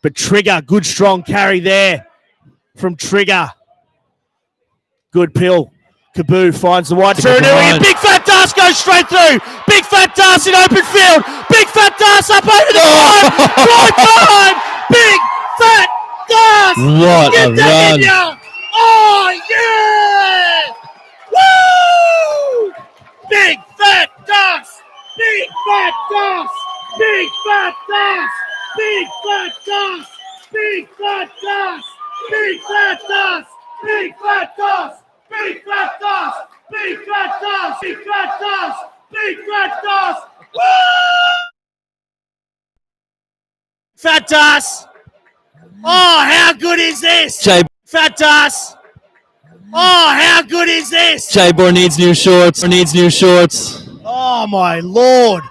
But Trigger, good strong carry there from Trigger. Good pill. Kaboo finds the wide. Big fat Das goes straight through. Big fat Das in open field. Big fat Das up over the line. Right time. Big fat Das. What Get a that run. in ya. Oh, yeah. Woo. Big fat Das. Big fat Das. Big fat Das. Big fat Das. Big fat Das. Big fat Das. Big fat Das. Big fat Das! Big fat Das! Big fat Das! Big fat Das! Woo! Fat Das! Oh, how good is this? Fat Das! Oh, how good is this? J-Boy needs new shorts. Oh, my Lord.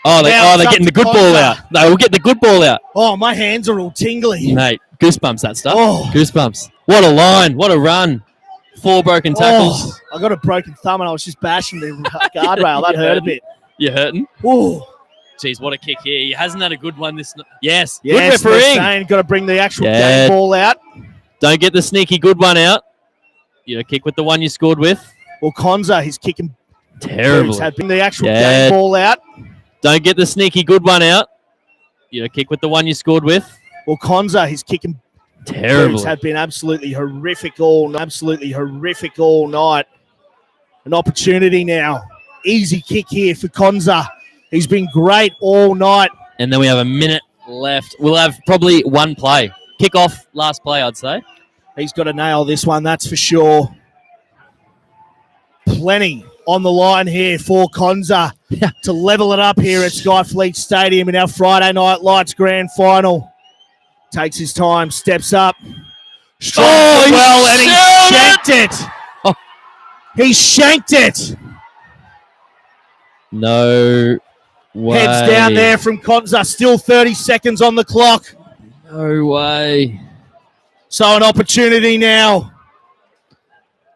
Oh, they're getting the good ball out. No, we'll get the good ball out. Oh, my hands are all tingly. Mate, goosebumps, that stuff. Oh. Goosebumps. What a line. What a run. 4 broken tackles. Oh, I got a broken thumb and I was just bashing the guardrail. That hurt a bit. You hurting? Oh. Jeez, what a kick here. He hasn't had a good one this... Yes, Good refereeing. Got to bring the actual game ball out. Don't get the sneaky good one out. You kick with the one you scored with. Well, Konza, he's kicking terrible. Had been the actual game ball out. Don't get the sneaky good one out. You kick with the one you scored with. Well, Konza, he's kicking terrible. Have been absolutely horrific all night. An opportunity now. Easy kick here for Konza. He's been great all night. And then we have a minute left. We'll have probably one play. Kick off, last play, I'd say. He's got to nail this one, that's for sure. Plenty on the line here for Konza to level it up here at Skyfleet Stadium in our Friday Night Lights Grand Final. Takes his time, steps up. Strong and he shanked it. Oh. He shanked it. No way. Heads down there from Konza. Still 30 seconds on the clock. No way. So an opportunity now.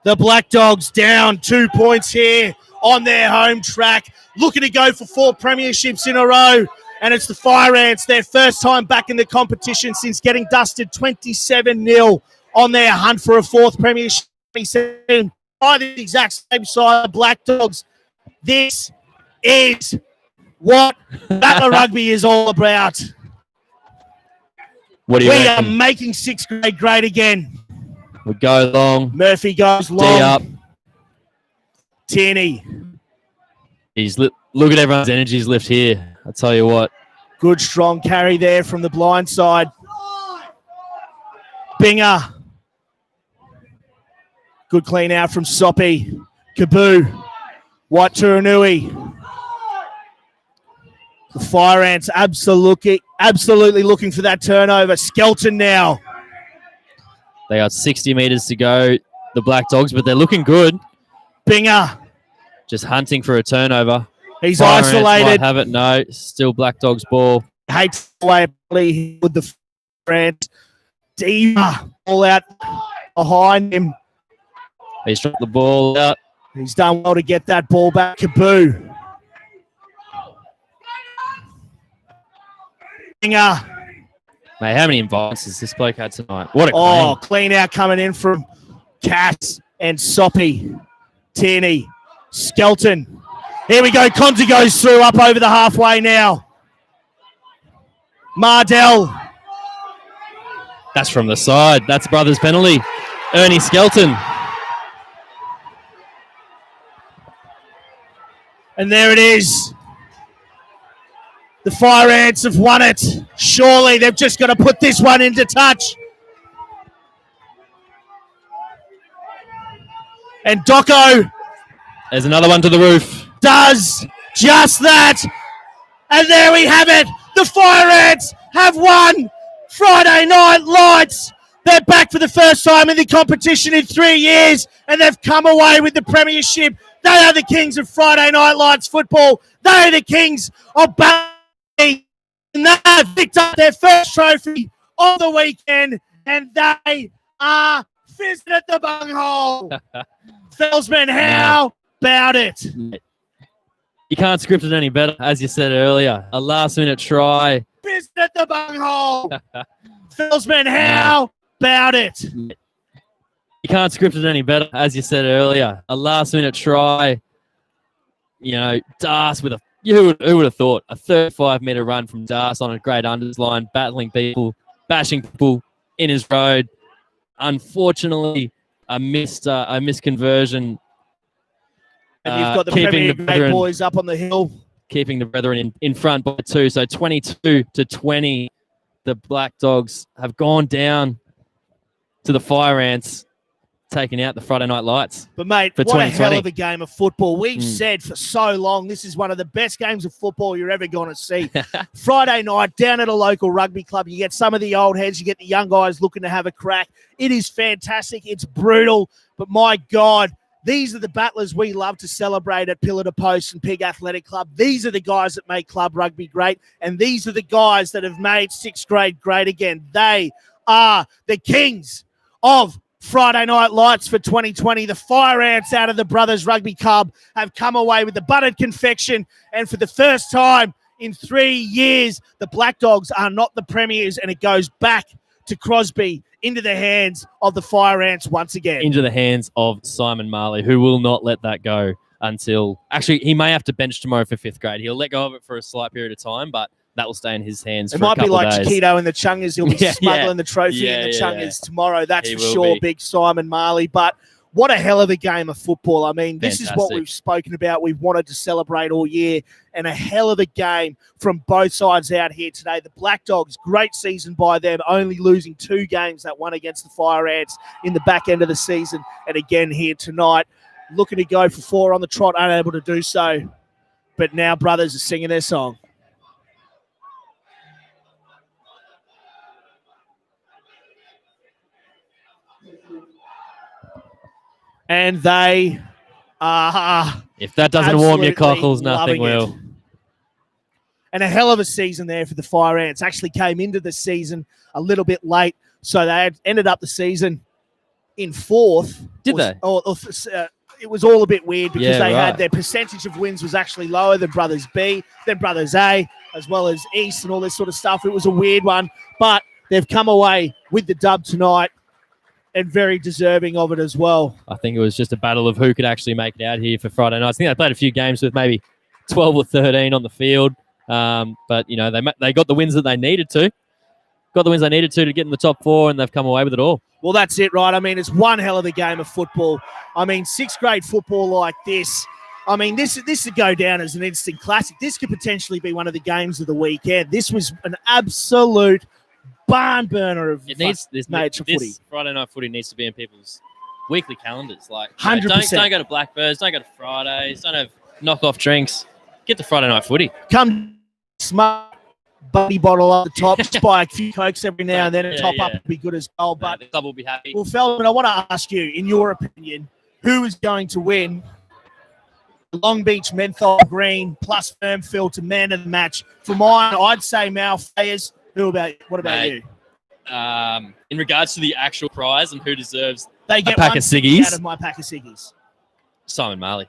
The Blackdogs down 2 points here on their home track. Looking to go for 4 premierships in a row. And it's the Fireantz, their first time back in the competition since getting dusted 27-0 on their hunt for a 4th premiership. By the exact same side, the Blackdogs. This is what Battler Rugby is all about. What do you We reckon? are making 6th grade great again. We go long. Murphy goes long. D up. Tierney. Look at everyone's energies lift here. I tell you what. Good strong carry there from the blind side. Binger. Good clean out from Soppy. Kaboo. White Turanui. The Fireantz absolutely looking for that turnover. Skelton now. They got 60 metres to go, the Blackdogs, but they're looking good. Binger. Just hunting for a turnover. He's Fireantz isolated. might have it. No, still Blackdogs ball. Hates the way with the Fireantz. Diva all out behind him. He's dropped the ball out. He's done well to get that ball back. Kaboo. Binger. Mate, how many invites has this bloke had tonight? What a clean out coming in from Cass and Soppy. Tierney. Skelton. Here we go. Konza goes through up over the halfway now. Mardell. That's from the side. That's Brothers penalty. Ernie Skelton. And there it is. The Fireantz have won it. Surely they've just got to put this one into touch. And Docco There's another one to the roof. does just that. And there we have it. The Fireantz have won Friday Night Lights. They're back for the first time in the competition in 3 years, and they've come away with the premiership. They are the kings of Friday Night Lights football. They are the kings of Bay. And they have picked up their first trophy of the weekend, and they are fizzing at the bunghole. Felsman, how about it? You can't script it any better, as you said earlier. A last-minute try. Fizzing at the bunghole. Felsman, how about it? You can't script it any better, as you said earlier. A last-minute try. You know, Das with a... Who would have thought? A 35-metre run from Das on a great unders line, battling people, bashing people in his road. Unfortunately, a misconversion. And you've got the Premier Grade boys up on the hill. Keeping the Brethren in front by 2. So 22-20, the Blackdogs have gone down to the Fireantz, taking out the Friday Night Lights. But, mate, for what a hell of a game of football. We've said for so long this is one of the best games of football you're ever going to see. Friday night, down at a local rugby club, you get some of the old heads, you get the young guys looking to have a crack. It is fantastic. It's brutal. But, my God, these are the battlers we love to celebrate at Pillar to Post and Pig Athletic Club. These are the guys that make club rugby great, and these are the guys that have made sixth grade great again. They are the kings of Friday Night Lights for 2020. The Fireantz out of the Brothers Rugby Club have come away with the buttered confection, and for the first time in 3 years, the Blackdogs are not the premiers, and it goes back to Crosby into the hands of the Fireantz once again. Into the hands of Simon Marley, who will not let that go until... Actually, he may have to bench tomorrow for 5th grade. He'll let go of it for a slight period of time, but that will stay in his hands for a couple of days. It might be like Chiquito and the Chungers. He'll be smuggling the trophy in the Chungers tomorrow. That's for sure, big Simon Marley. But what a hell of a game of football. I mean, this is what we've spoken about. We've wanted to celebrate all year, and a hell of a game from both sides out here today. The Blackdogs, great season by them, only losing 2 games, that one against the Fireantz in the back end of the season, and again here tonight, looking to go for 4 on the trot, unable to do so. But now brothers are singing their song. And they are... If that doesn't warm your cockles, nothing will. And a hell of a season there for the Fireantz. Actually came into the season a little bit late, so they had ended up the season in 4th. Did they? It was all a bit weird because they had their percentage of wins was actually lower than Brothers B, then Brothers A, as well as East and all this sort of stuff. It was a weird one, but they've come away with the dub tonight, and very deserving of it as well. I think it was just a battle of who could actually make it out here for Friday night. I think they played a few games with maybe 12 or 13 on the field. But, you know, they got the wins that they needed to. Got the wins they needed to get in the top 4, and they've come away with it all. Well, that's it, right? I mean, it's one hell of a game of football. I mean, 6th grade football like this, I mean, this would go down as an instant classic. This could potentially be one of the games of the weekend. This was an absolute barn burner of nature footy. Friday night footy needs to be in people's weekly calendars. Like, 100%. Don't go to Blackbirds, don't go to Fridays, don't have knockoff drinks. Get to Friday night footy. Come smart buddy bottle up the top, just buy a few Cokes every now and then, and top up would be good as well. But the club will be happy. Well, Feldman, I want to ask you, in your opinion, who is going to win Long Beach Menthol Green plus Firm Filter Man of the Match? For mine, I'd say Mal Fayers. What about you? In regards to the actual prize and who deserves they get a pack of ciggies out of my pack of ciggies. Simon Marley.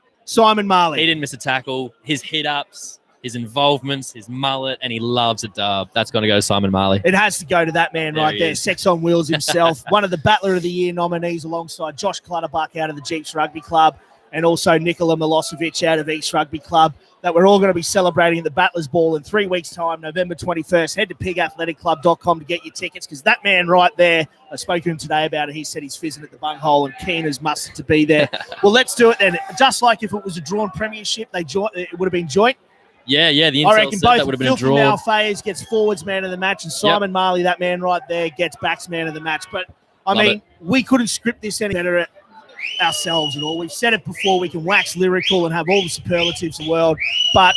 He didn't miss a tackle. His hit-ups, his involvements, his mullet, and he loves a dub. That's going to go to Simon Marley. It has to go to that man right there. Sex on Wheels himself. One of the Battler of the Year nominees alongside Josh Clutterbuck out of the Jeeps Rugby Club and also Nikola Milosevic out of East Rugby Club. that we're all going to be celebrating at the Battlers Ball in 3 weeks' time, November 21st. Head to pigathleticlub.com to get your tickets, because that man right there, I spoke to him today about it. He said he's fizzing at the bunghole and keen as mustard to be there. Well, let's do it then. Just like if it was a drawn premiership, it would have been joint. Yeah, the I intel reckon said both. that would have been a Filthy draw. Malfayes gets forwards man of the match, and Simon Marley, that man right there, gets backs man of the match. But, we couldn't script this any better ourselves at all. We've said it before, we can wax lyrical and have all the superlatives in the world. But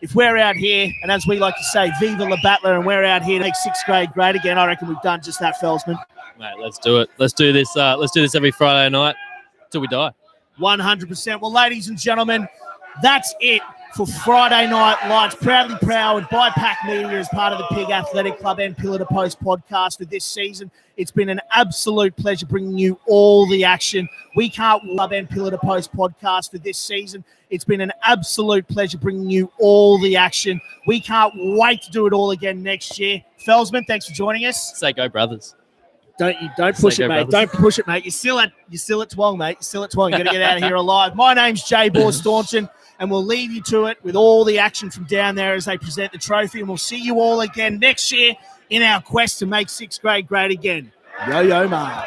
if we're out here, and as we like to say, Viva La Battler, and we're out here to make sixth grade great again, I reckon we've done just that, Felsman. Mate, let's do it. Let's do this. Let's do this every Friday night till we die. 100%. Well, ladies and gentlemen, that's it for Friday Night Lights, proudly powered by PAC Media as part of the Pig Athletic Club and Pillar to Post podcast for this season. It's been an absolute pleasure bringing you all the action. We can't Club and Pillar to Post podcast for this season. It's been an absolute pleasure bringing you all the action. We can't wait to do it all again next year. Felsman, thanks for joining us. Say go, brothers. Don't push it, mate. Brothers. Don't push it, mate. You're still at Twong, mate. You're still at Twong. You got to get out of here alive. My name's Jay Bohr-Staunton, and we'll leave you to it with all the action from down there as they present the trophy. And we'll see you all again next year in our quest to make sixth grade great again. Yo, man.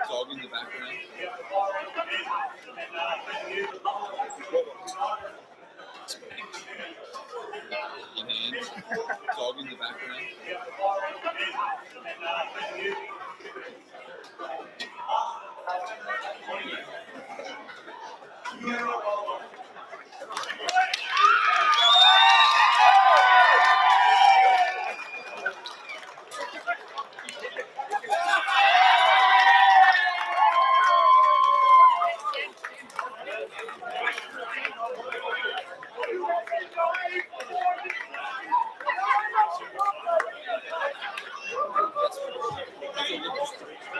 Dog in the background. In hand. Dog in the background.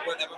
Whatever.